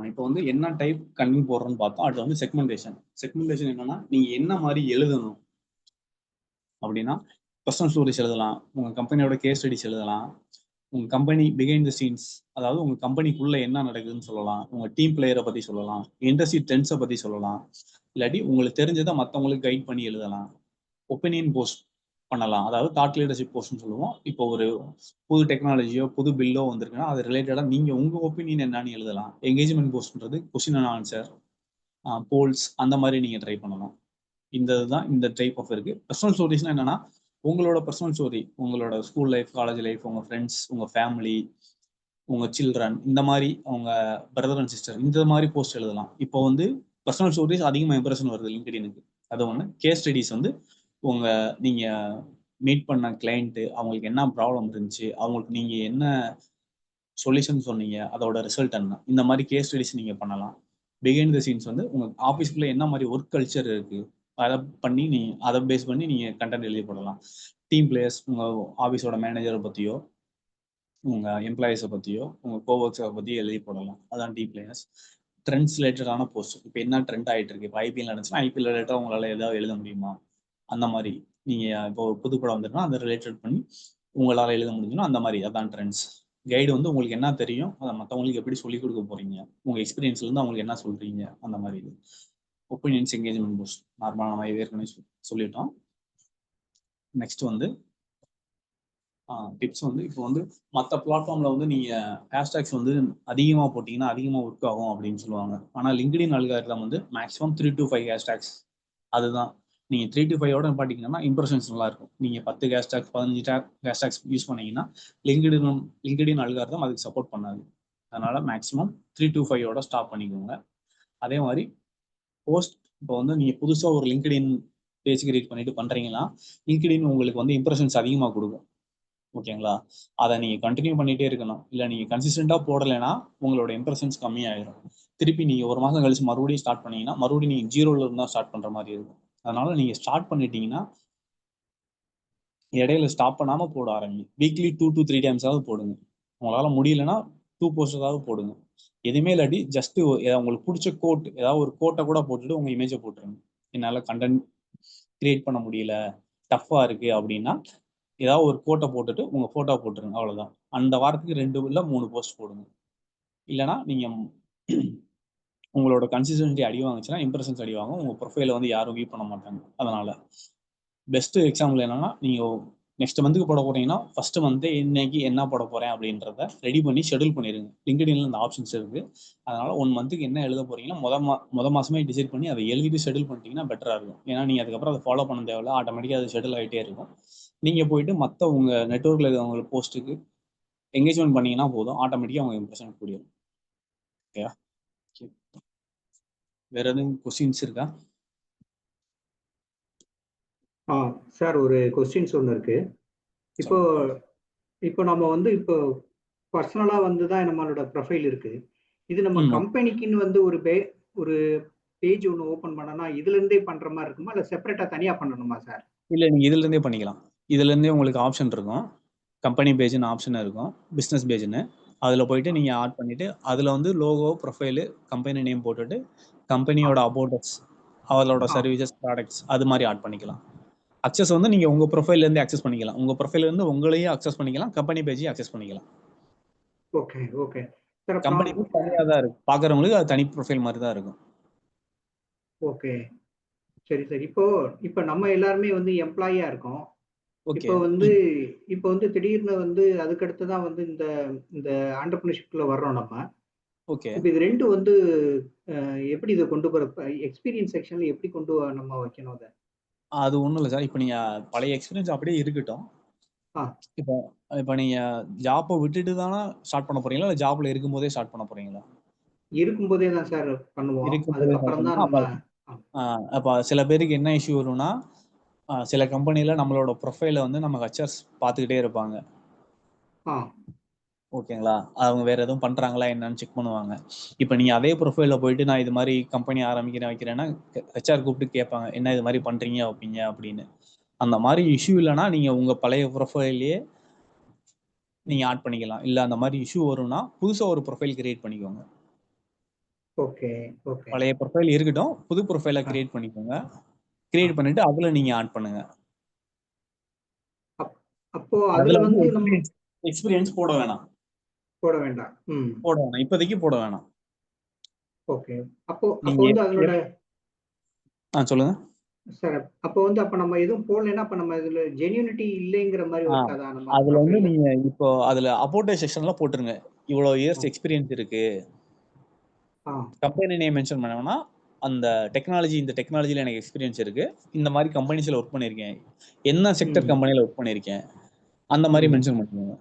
இப்போ வந்து என்ன டைப் கண்டென்ட் போடுறோன்னு பார்த்தோம். அடுத்து வந்து செக்மெண்டேஷன் என்னன்னா, நீங்கள் என்ன மாதிரி எழுதணும் அப்படின்னா, பர்சனல் ஸ்டோரிஸ் எழுதலாம், உங்கள் கம்பெனியோட கேஸ் ஸ்டடிஸ் எழுதலாம், உங்கள் கம்பெனி பிஹைண்ட் த சீன்ஸ், அதாவது உங்கள் கம்பெனிக்குள்ளே என்ன நடக்குதுன்னு சொல்லலாம், உங்கள் டீம் பிளேயரை பற்றி சொல்லலாம், இண்டஸ்ட்ரி ட்ரெண்ட்ஸை பற்றி சொல்லலாம், இல்லாட்டி உங்களுக்கு தெரிஞ்சதை மற்றவங்களுக்கு கைட் பண்ணி எழுதலாம். ஒப்பீனியன் போஸ்ட் பண்ணலாம், அதாவது தாட் லீடர்ஷிப் போஸ்ட்னு சொல்லுவோம். இப்போ ஒரு புது டெக்னாலஜியோ புது பில்லோ வந்திருக்குன்னா அது ரிலேட்டடாக நீங்கள் உங்கள் ஒப்பீனியன் என்னன்னு எழுதலாம். என்கேஜ்மெண்ட் போஸ்ட்ன்றது கொஸ்டின் அண்ட் ஆன்சர், போல்ஸ் அந்த மாதிரி நீங்கள் ட்ரை பண்ணலாம். இந்த இதுதான் இந்த டைப் ஆஃப் இருக்குது. பர்சனல் ஸ்டோரிஸ்னால் என்னென்னா, உங்களோட பர்சனல் ஸ்டோரி, உங்களோட ஸ்கூல் லைஃப், காலேஜ் லைஃப், உங்கள் ஃப்ரெண்ட்ஸ், உங்கள் ஃபேமிலி, உங்கள் சில்ட்ரன், இந்த மாதிரி உங்கள் பிரதர் அண்ட் சிஸ்டர், இந்த மாதிரி போஸ்ட் எழுதலாம். இப்போ வந்து பர்சனல் ஸ்டோரிஸ் அதிகமாக இம்ப்ரெஷன் வருது லிங்க்டினுக்கு. அது ஒன்று. கேஸ் ஸ்டடிஸ் வந்து நீங்கள் மீட் பண்ண கிளைண்ட்டு, அவங்களுக்கு என்ன ப்ராப்ளம் இருந்துச்சு, அவங்களுக்கு நீங்கள் என்ன சொல்யூஷன் சொன்னீங்க, அதோட ரிசல்ட் என்ன, இந்த மாதிரி கேஸ் ஸ்டடிஸ் நீங்கள் பண்ணலாம். பிஹைண்ட் த சீன்ஸ் வந்து உங்கள் ஆஃபீஸ்க்குள்ளே என்ன மாதிரி ஒர்க் கல்ச்சர் இருக்குது, அதை பேஸ் பண்ணி நீங்கள் கண்டென்ட் எழுதி போடலாம். டீம் பிளேயர்ஸ், உங்கள் ஆஃபீஸோட மேனேஜரை பற்றியோ, உங்கள் எம்ப்ளாயீஸை பற்றியோ, உங்கள் கோவர்க்ஸை பற்றியோ எழுதி போடலாம். அதான் டீம் பிளேயர்ஸ். ட்ரெண்ட்ஸ் ரிலேட்டடான போஸ்ட், இப்போ என்ன ட்ரெண்ட் ஆகிட்டு இருக்கு, இப்போ ஐபிஎல் நடந்துச்சுன்னா ஐபிஎல் ரிலேட்டடாக உங்களால் ஏதாவது எழுத முடியுமா, அந்த மாதிரி நீங்கள் இப்போ புது படம் வந்துட்டுனா அதை ரிலேட்டட் பண்ணி உங்களால் எழுத முடிஞ்சுன்னா அந்த மாதிரி, அதான் ட்ரெண்ட்ஸ். கைடு வந்து உங்களுக்கு என்ன தெரியும், அதை மற்றவங்களுக்கு எப்படி சொல்லிக் கொடுக்க போகிறீங்க, உங்கள் எக்ஸ்பீரியன்ஸ்லேருந்து அவங்களுக்கு என்ன சொல்கிறீங்க, அந்த மாதிரி. இது ஒப்பீனியன்ஸ், என்கேஜ்மெண்ட் போஸ்ட் நார்மலாக நம்ம ஏற்கனவே சொல்லிட்டோம். நெக்ஸ்ட் வந்து டிப்ஸ் வந்து, இப்போ வந்து மற்ற பிளாட்ஃபார்மில் வந்து நீங்கள் ஹேஷ்டேக்ஸ் வந்து அதிகமாக போட்டிங்கன்னா அதிகமாக ஒர்க் ஆகும் அப்படின்னு சொல்லுவாங்க. ஆனால் லிங்க்டின் அல்காரிதம் வந்து மேக்ஸிமம் 3 to 5 ஹேஷ்டேக்ஸ், அதுதான். நீங்கள் 3 to 5 பார்த்தீங்கன்னா இம்ப்ரெஷன்ஸ் நல்லாயிருக்கும். நீங்கள் 10 ஹேஷ்டேக்ஸ் 15 ஹேஷ்டேக்ஸ் யூஸ் பண்ணீங்கன்னா லிங்க்டின் அல்காரிதம் அதுக்கு சப்போர்ட் பண்ணாது. அதனால் மேக்ஸிமம் 3 to 5 ஸ்டாப் பண்ணிக்கோங்க. அதே மாதிரி போஸ்ட், இப்போ வந்து நீங்கள் புதுசாக ஒரு லிங்க்டின் பேஜ் கிரியேட் பண்ணிட்டு பண்ணுறீங்கன்னா லிங்க்டின் உங்களுக்கு வந்து இம்ப்ரெஷன்ஸ் அதிகமாக கொடுக்கும். ஓகேங்களா? அதை நீங்கள் கண்டினியூ பண்ணிகிட்டே இருக்கணும். இல்லை நீங்கள் கன்சிஸ்டண்ட்டாக போடலைன்னா உங்களோட இம்ப்ரெஷன்ஸ் கம்மியாயிடும். திருப்பி நீங்கள் ஒரு மாதம் கழிச்சு மறுபடியும் ஸ்டார்ட் பண்ணீங்கன்னா மறுபடியும் நீங்கள் 0ல இருந்தால் ஸ்டார்ட் பண்ணுற மாதிரி இருக்கும். அதனால் நீங்கள் ஸ்டார்ட் பண்ணிட்டீங்கன்னா இடையில ஸ்டாப் பண்ணாமல் போட ஆரம்பிங்க. வீக்லி 2 to 3 டைம்ஸாவது போடுங்க. உங்களால் முடியலன்னா 2 போஸ்டாவது போடுங்க. எதுவுமே இல்லாட்டி ஜஸ்ட்டு உங்களுக்கு பிடிச்ச கோட், ஏதாவது ஒரு கோட்டை கூட போட்டுட்டு உங்கள் இமேஜை போட்டுருங்க. என்னால் கண்டென்ட் கிரியேட் பண்ண முடியல, டஃப்பாக இருக்குது அப்படின்னா ஏதாவது ஒரு கோட்டை போட்டுட்டு உங்கள் ஃபோட்டோ போட்டுருங்க, அவ்வளோதான். அந்த வாரத்துக்கு 2 இல்லை 3 போஸ்ட் போடுங்க. இல்லைனா நீங்கள் உங்களோட கன்சிஸ்டன்சி அடி வாங்குச்சுன்னா இம்ப்ரெஷன்ஸ் அடி வாங்கும், உங்கள் ப்ரொஃபைலை வந்து யாரும் வியூ பண்ண மாட்டாங்க. அதனால் பெஸ்ட்டு எக்ஸாம்பிள் என்னென்னா, நீங்கள் நெக்ஸ்ட் மந்த்துக்கு போட போகிறீங்கன்னா ஃபஸ்ட்டு மந்த்து இன்னைக்கு என்ன போட போகிறேன் அப்படின்றத ரெடி பண்ணி ஷெடியூல் பண்ணிடுங்க. லிங்க்டின்ல இந்த ஆப்ஷன்ஸ் இருக்குது. அதனால் 1 மந்த்துக்கு என்ன எழுத போகிறீங்கன்னா மொதல் மாதமே டிசைட் பண்ணி அதை எழுதிட்டு ஷெடியூல் பண்ணிட்டீங்கன்னா பெட்டராக இருக்கும். ஏன்னா நீங்கள் அதுக்கப்புறம் அதை ஃபாலோ பண்ண தேவையில்ல, ஆட்டோமேட்டிக்காக அது ஷெடியூல் ஆகிட்டே இருக்கும். நீங்கள் போயிட்டு மற்ற உங்கள் நெட்வொர்க்கில் இருக்கிறவங்க போஸ்ட்டுக்கு என்கேஜ்மெண்ட் பண்ணிங்கன்னா போதும், ஆட்டோமேட்டிக்காக அவங்க இம்ப்ரெஷன் கூடியும். ஓகேவா? வேறு எதுவும் கொஸ்டின்ஸ் இருக்கா? சார் ஒரு கொஸ்டின்ஸ் ஒன்று இருக்கு. இப்போ நம்ம வந்து இப்போ பர்சனலா வந்து தான் நம்மளோட ப்ரொஃபைல் இருக்கு. இது நம்ம ம். கம்பெனிக்குன்னு வந்து ஒரு பேஜ் ஒண்ணு ஓப்பன் பண்ணனா, இதுல இருந்தே பண்ற மாரி இருக்குமா? இல்ல செப்பரேட்டா தனியா பண்ணணுமா சார்? இல்ல நீங்க இதுல இருந்தே பண்ணிக்கலாம். இதுல இருந்தே உங்களுக்கு ஆப்ஷன் இருக்கும். கம்பெனி பேஜ்ன்னு ஆப்ஷன் இருக்கும். பிசினஸ் பேஜ்ன்னு. அதுல போயிட்டு ஆ, நீங்க ஆட் பண்ணிட்டு, அதுல வந்து லோகோ, ப்ரொஃபைலு, கம்பெனி நேம் போட்டுட்டு, ஆ, கம்பெனியோட அபௌட் அஸ், அவளோட ஆ. சர்வீசஸ், ப்ராடக்ட்ஸ் அது மாரி ஆட் பண்ணிக்கலாம். அக்சஸ் வந்து நீங்க உங்க ப்ரொஃபைல்ல இருந்து அக்சஸ் பண்ணிக்கலாம். உங்க ப்ரொஃபைல்ல இருந்து உங்களையும் அக்சஸ் பண்ணிக்கலாம். கம்பெனி பேஜையும் அக்சஸ் பண்ணிக்கலாம். Okay, okay. சார் அப்புறம் கம்பெனி பேஜ் தனியா தான் இருக்கும். பார்க்குறவங்களுக்கு அது தனி ப்ரொஃபைல் மாரி தான் இருக்கும். ஓகே. சரி, சரி. இப்ப நம்ம எல்லாருமே வந்து எம்ப்ளாயியா இருக்கோம். ஓகே. இப்ப வந்து ம். இப்ப வந்து திடீர்னு வந்து அதுக்கு அடுத்து தான் வந்து இந்த இந்த ஆண்டர்பிரினர்ஷிப்குள்ள வர்றோம் நம்ம. ஓகே. இப்ப இது 2ம் வந்து எப்படி இத கொண்டு போற எக்ஸ்பீரியன்ஸ் செக்ஷன்ல எப்படி நம்ம வைக்கணும் அத? அது ஒண்ணும் இல்ல சார். இப்ப நீங்க பழைய எக்ஸ்பீரியன்ஸ் அப்படியே இருக்கட்டும். ஆ, இப்ப இப்ப நீங்க ஜாப்ப விட்டுட்டு தான ஸ்டார்ட் பண்ண போறீங்களா? இல்ல ஜாப்ல இருக்கும்போதே ஸ்டார்ட் பண்ண போறீங்களா? இருக்கும்போதே தான் சார் பண்ணுவோம். இருக்கும்போதே ஸ்டார்ட் அதுக்கப்புறம் தான் பண்ணா, நம்ம அ, ஆ அப்ப சில பேருக்கு என்ன இஷ்யூ வரும்னா, சில கம்பெனில நம்மளோட ப்ரொஃபைல வந்து நம்ம ஹெச்ஆர்ஸ் பார்த்துக்கிட்டே இருப்பாங்க. ஆ, ஓகேங்களா? அவங்க வேற எதுவும் பண்றாங்களா என்னன்னு செக் பண்ணுவாங்க. இப்ப நீங்க அதே ப்ரொஃபைல்ல போயிட்டு நான் இது மாரி கம்பெனி ஆரம்பிக்கிறேன், வைக்கிறேன்னா ஹெச்ஆர் கூப்பிட்டு கேட்பாங்க. என்ன இது மாரி பண்றீங்க, வைப்பீங்க அப்படின்னு. அந்த மாரி இஷ்யூ இல்லன்னா, நீங்க உங்க பழைய ப்ரொஃபைல்லயே நீங்க ஆட் பண்ணிக்கலாம். இல்ல அந்த மாரி இஷ்யூ வரும்னா, புதுசா ஒரு ப்ரொஃபைல் கிரியேட் பண்ணிக்கோங்க. Okay, okay. பழைய ப்ரொஃபைல் இருக்கட்டும். புது ப்ரொஃபைல ஆ, கிரியேட் பண்ணிக்கோங்க. ஆ. கிரியேட் பண்ணிட்டு அதுல நீங்க ஆட் பண்ணுங்க. அப் அப்போ அதுல அதுல வந்து வந்து எக்ஸ்பீரியன்ஸ் எக்ஸ்பீரியன்ஸ் போட வேணாம். போட வேண்டாம். ம். போட வேணாம். இப்போதைக்கு போட வேணாம். ஓகே. அப்போ அப்போ நீங்க வந்து அதனோட சொல்லுங்க. சார் அப்ப நம்ம எதுவும் போடலைன்னா, அப்ப நம்ம இதுல ஜென்யூனிட்டி இல்லைங்கிற மாரி ஆ இருக்காதா நம்ம அதுல வந்து ப்ரொஃபைல்ல? நீங்க இப்போ அதுல அபௌட் செக்ஷன்ல போட்டுருங்க. இவ்வளோ ஆ, இயர்ஸ் எக்ஸ்பீரியன்ஸ் இருக்கு. ஆ. கம்பெனி நேம் மென்ஷன் பண்ண வேணாம். அந்த இந்த டெக்னாலஜில எனக்கு எக்ஸ்பீரியன்ஸ் இருக்கு. இந்த மாரி கம்பெனிஸ்ல ஒர்க் பண்ணியிருக்கேன். என்ன செக்டர் ம், கம்பெனில ஒர்க் பண்ணியிருக்கேன். அந்த மாரி ம். மென்ஷன் பண்ணுங்க.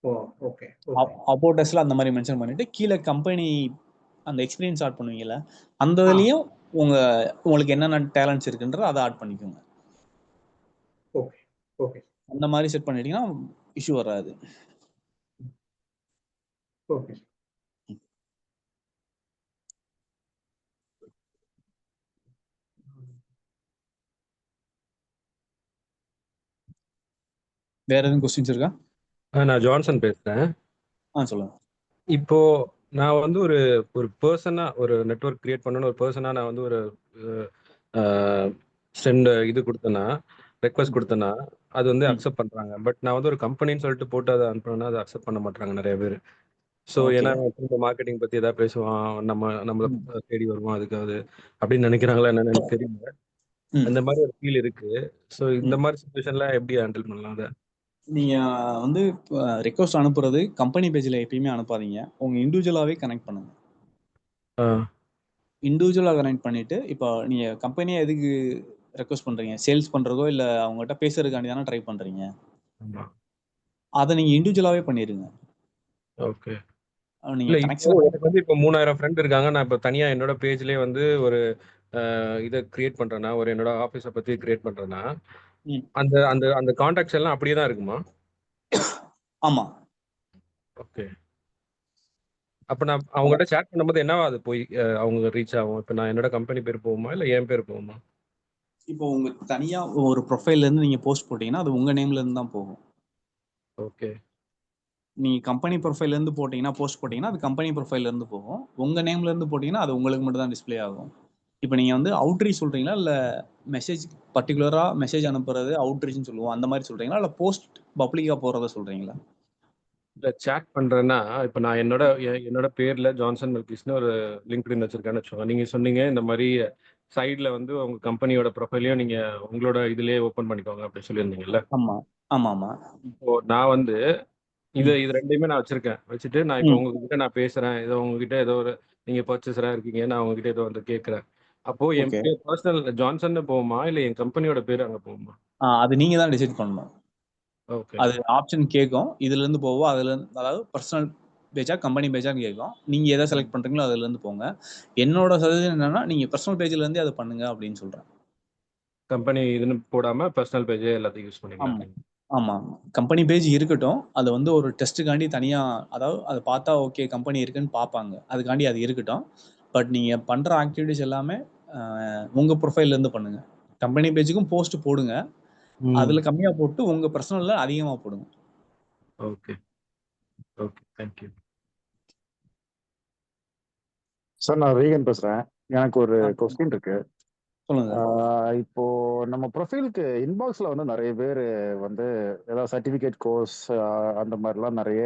ஓ! Okay, okay. அபௌட் அஸ்ல அந்த மாரி மென்ஷன் பண்ணிட்டு, கீழ கம்பெனி அந்த எக்ஸ்பீரியன்ஸ் ஆட் பண்ணுவீங்கல்ல, அந்த ஆ, இதுலயும் உங்க உங்களுக்கு என்னென்ன டேலண்ட்ஸ் இருக்குன்றத அத ஆட் பண்ணிக்கோங்க. ஓகே, ஓகே, அந்த மாரி செட் பண்ணிட்டீங்கன்னா, இஷ்யூ வராது. ஓகே. வேற எதுவும் கொஸ்டின்ஸ் இருக்கா? நான் ஜான்சன் பேசுறேன். சொல்லுங்க. இப்போ நான் வந்து ஒரு ஒரு பர்சனா ஒரு நெட்வொர்க் கிரியேட் பண்ணணும் ஒரு பர்சனா நான் வந்து ஒரு சென்ட் இது கொடுத்தேன்னா ரெக்வஸ்ட் ம். கொடுத்தேன்னா அது வந்து ம். அக்செப்ட் பண்றாங்க. பட் நான் வந்து ஒரு கம்பெனின்னு சொல்லிட்டு போட்டு அதை அனுப்புனேன்னா அதை அக்செப்ட் பண்ண மாட்டாங்க நிறைய பேர். So okay. ஏன்னா திரும்ப மார்க்கெட்டிங் பத்தி ஏதாவது பேசுவான், நம்மளை ம். தேடி வருவான் அதுக்காவது அப்படின்னு நினைக்கிறாங்களா என்னன்னு எனக்கு தெரியல. ம். அந்த மாதிரி ஒரு ஃபீல் இருக்கு. ஸோ இந்த ம். மாதிரி சுச்சுவேஷன்ல எப்படி ஹேண்டில் பண்ணலாம் அதை? நீங்க வந்து ரெக்வெஸ்ட் அனுப்புறது கம்பெனி பேஜ்ல எப்பயுமே அனுப்பாதீங்க. உங்க இண்டிவிஜுவலாவே கனெக்ட் பண்ணுங்க. ஆ, இண்டிவிஜுவலா கனெக்ட் பண்ணிட்டு, இப்போ நீங்க கம்பெனியா எதுக்கு ரெக்வெஸ்ட் பண்றீங்க? சேல்ஸ் பண்றதோ, இல்ல அவங்ககிட்ட பேசுறதுக்காண்டி தானே ட்ரை பண்றீங்க. ஆமா. அத நீங்க இண்டிவிஜுவலாவே பண்ணிருங்க. ஓகே. நீங்க இல்ல இப்போ கனெக்ஷன எனக்கு வந்து இப்போ 3000 ஃப்ரெண்ட் இருக்காங்க. நான் இப்போ தனியா என்னோட பேஜ்லயே வந்து ஒரு இத கிரியேட் பண்றேன்னா, ஒரு என்னோட ஆஃபீஸ பத்தி கிரியேட் பண்றேன்னா, ம். அந்த அந்த அந்த கான்டாக்ட்ஸ் எல்லாம் அப்படியே தான் இருக்குமா? ஆமா. ஓகே. அப்ப நான் அவங்ககிட்ட சேட் பண்ணும்போது என்னவா அது போய் அவங்க ரீச் ஆகும்? இப்ப நான் என்னோட கம்பெனி பேர் போகுமா? இல்ல என் பேர் போகுமா? இப்போ உங்க தனியா ஒரு ப்ரொஃபைல்ல இருந்து நீங்க போஸ்ட் போட்டீங்கன்னா, அது உங்க நேம்ல இருந்து தான் போகும். ஓகே. நீங்க கம்பெனி ப்ரொஃபைல்ல இருந்து போட்டீங்கன்னா, போஸ்ட் போட்டீங்கன்னா, அது கம்பெனி ப்ரொஃபைல்ல இருந்து போகும். உங்க நேம்ல இருந்து போட்டீங்கன்னா, அது உங்களுக்கு மட்டும் தான் டிஸ்ப்ளே ஆகும். இப்ப நீங்க வந்து அவுட்ரீச் சொல்றீங்களா? இல்ல மெசேஜ் பர்ட்டிகுலரா மெசேஜ் அனுப்புறது அவுட்ரீச்ன்னு சொல்லுவோம். அந்த மாரி சொல்றீங்களா? இல்ல போஸ்ட் பப்ளிக்கா போறத சொல்றீங்களா? இல்ல சேட் பண்றேன்னா, இப்ப நான் என்னோட பேர்ல ஜான்சன் மெல்கிஸ்ன்னு ஒரு லிங்க்டின் வச்சிருக்கேன்னு வச்சுக்கோங்க. நீங்க சொன்னீங்க இந்த மாரி சைட்ல வந்து உங்க கம்பெனியோட ப்ரொஃபைலையும் நீங்க உங்களோட இதுலயே ஓப்பன் பண்ணிக்கோங்க அப்படின்னு சொல்லியிருந்தீங்கல்ல. ஆமா. ஆமாமா. இப்போ நான் வந்து இது ம். இது 2யுமே நான் வச்சிருக்கேன். வச்சுட்டு நான் இப்போ ம். உங்ககிட்ட நான் பேசுறேன். ஏதோ உங்ககிட்ட ஏதோ ஒரு நீங்க பர்ச்சேஸரா இருக்கீங்க. நான் உங்ககிட்ட ஏதோ வந்து கேட்கிறேன். அப்போ என் ஓகே. பேர் பர்சனல் ஜான்சன்னு போகுமா? இல்ல என் கம்பெனியோட பேரு அங்க போகுமா? அது நீங்க தான் டிசைட் பண்ணணும். ஓகே. அது ஆப்ஷன் கேட்கும். இதுலருந்து போவா, அதுலருந்து அதாவது பர்சனல் பேஜா, கம்பெனி பேஜான்னு கேட்கும். நீங்க எத செலக்ட் பண்றீங்களோ அதுலருந்து போங்க. என்னோட சஜஷன் என்னன்னா, நீங்க பர்சனல் பேஜ்ல இருந்தே அத பண்ணுங்க அப்படின்னு சொல்றேன். கம்பெனி இதுன்னு போடாம பர்சனல் பேஜே எல்லாத்தையும் யூஸ் பண்ணிக்கலாம் ஆமா. அப்படின்னு. ஆமா. கம்பெனி பேஜ் இருக்கட்டும். அது வந்து ஒரு டெஸ்ட்டுக்காண்டி தனியா அதாவது அத பார்த்தா ஓகே கம்பெனி இருக்குன்னு பார்ப்பாங்க. அதுக்காண்டி அது இருக்கட்டும். பட் நீங்க பண்ற ஆக்டிவிட்டீஸ் எல்லாமே உங்க ப்ரொஃபைல்ல இருந்து பண்ணுங்க. கம்பெனி பேஜுக்கும் போஸ்ட் போடுங்க. அதுல கம்மியா போட்டு உங்க பர்சனல்ல அதிகமா போடுங்க. Okay. Okay. Thank you. Sir நான் ரீகன் பேசுறேன். எனக்கு ஒரு கொஸ்டின் இருக்கு. சொல்லுங்க. இப்போ நம்ம ப்ரொஃபைலுக்கு இன்பாக்ஸ்ல வந்து நிறைய பேர் வந்து ஏதாவது சர்டிபிகேட் கோர்ஸ் அந்த மாதிரிலாம் நிறைய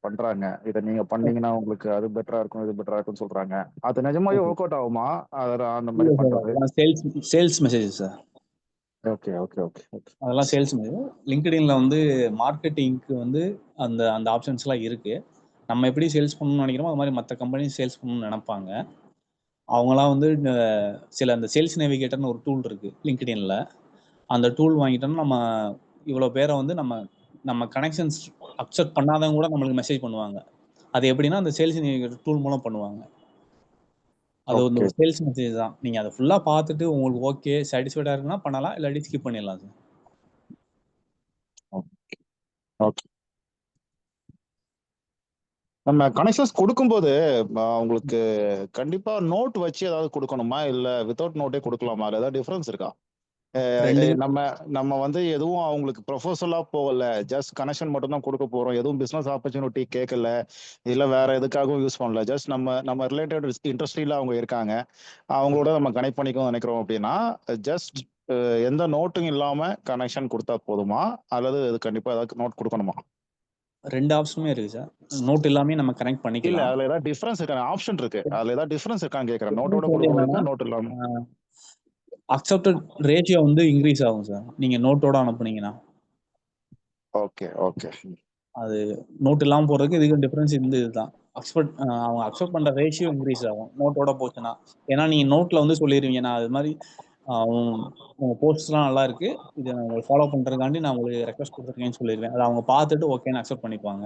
பண்றாங்க. இதை நீங்க பண்ணீங்கன்னா உங்களுக்கு அது பெட்டரா இருக்கும், இது பெட்டரா இருக்கும்னு சொல்றாங்க. அது நிஜமாவே ஒர்க் அவுட் ஆகுமா அந்த மாதிரி பண்றது? Sales message sir. Okay okay okay okay. அதெல்லாம் சேல்ஸ் மெசேஜ். லிங்க்டின்ல வந்து மார்க்கெட்டிங்க்கு வந்து அந்த அந்த ஆப்ஷன்ஸ்லாம் இருக்கு. நம்ம எப்படி சேல்ஸ் பண்ணணும்னு நினைக்கிறோமோ அது மாதிரி மற்ற கம்பெனி சேல்ஸ் பண்ணணும்னு நினைப்பாங்க. அவங்களாம் வந்து சில அந்த சேல்ஸ் நேவிகேட்டர்னு ஒரு டூல் இருக்கு லிங்க்டின்ல. அந்த டூல் வாங்கிட்டோம்னா நம்ம இவ்வளோ பேரை வந்து நம்ம கனெக்ஷன்ஸ் அக்செப்ட் பண்ணாதவங்க கூட நம்மளுக்கு மெசேஜ் பண்ணுவாங்க. அது எப்படின்னா அந்த சேல்ஸ் நேவிகேட்டர் டூல் மூலம் பண்ணுவாங்க. அது வந்து ஒரு சேல்ஸ் மெசேஜ் தான். நீங்க அதை ஃபுல்லா பார்த்துட்டு உங்களுக்கு ஓகே சாட்டிஸ்ஃபைடா இருக்குன்னா பண்ணலாம், இல்லாட்டி ஸ்கிப் பண்ணிடலாம் சார். ஓகே. நம்ம கனெக்ஷன்ஸ் கொடுக்கும்போது உங்களுக்கு கண்டிப்பா நோட் வச்சு ஏதாவது கொடுக்கணுமா, இல்ல வித்தவுட் நோட்டே கொடுக்கலாமா? ஏதாவது டிஃபரன்ஸ் இருக்கா? நம்ம வந்து எதுவும் அவங்களுக்கு ப்ரொபோசலா போகல, ஜஸ்ட் கனெக்ஷன் மட்டும் தான் கொடுக்க போறோம், எதுவும் பிசினஸ் ஆப்பர்ச்சுனிட்டி கேட்கல, இல்ல வேற எதுக்காகவும் யூஸ் பண்ணல, ஜஸ்ட் நம்ம ரிலேட்டட் இண்டஸ்ட்ரியில அவங்க இருக்காங்க, அவங்களோட நம்ம கனெக்ட் பண்ணிக்கணும் நினைக்கிறோம் அப்படின்னா ஜஸ்ட் எந்த நோட்டும் இல்லாம கனெக்ஷன் கொடுத்தா போதுமா, அல்லது இது கண்டிப்பா ஏதாவது நோட் கொடுக்கணுமா? ரெண்டு ஆப்ஷனுமே இருக்கு சார். நோட் எல்லாமே நம்ம கனெக்ட் இல்ல பண்ணிக்கலாம். அதுல ஏதாவது டிஃபரன்ஸ் இருக்கா? ஆப்ஷன் இருக்கு, அதுல ஏதாவது டிஃபரன்ஸ் இருக்கான்னு கேக்குறேன். நோட்டோட கொடுக்கறதுக்கு நோட் இல்லாம. அக்செப்டட் ரேஷியோ வந்து இன்க்ரீஸ் ஆகும் சார் நீங்க நோட்டோட அனுப்புனீங்கன்னா. Okay okay. அது நோட் இல்லாமல் போறதுக்கு இதுக்கு டிஃபரன்ஸ் இந்த இதுதான். அவங்க அக்செப்ட் பண்ற ரேஷியோ இன்க்ரீஸ் ஆகும் நோட்டோட போச்சுன்னா. ஏன்னா நீங்க நோட்ல வந்து சொல்லிடுவீங்க நான் அது மாதிரி உங்க போஸ்ட்லாம் நல்லா இருக்கு, இதை நான் உங்களுக்கு ஃபாலோ பண்றதுக்காண்டி நான் உங்களுக்கு ரெக்வஸ்ட் கொடுத்துருக்கேன்னு சொல்லிடுவேன். அதை அவங்க பார்த்துட்டு ஓகேன்னு அக்செப்ட் பண்ணிப்பாங்க.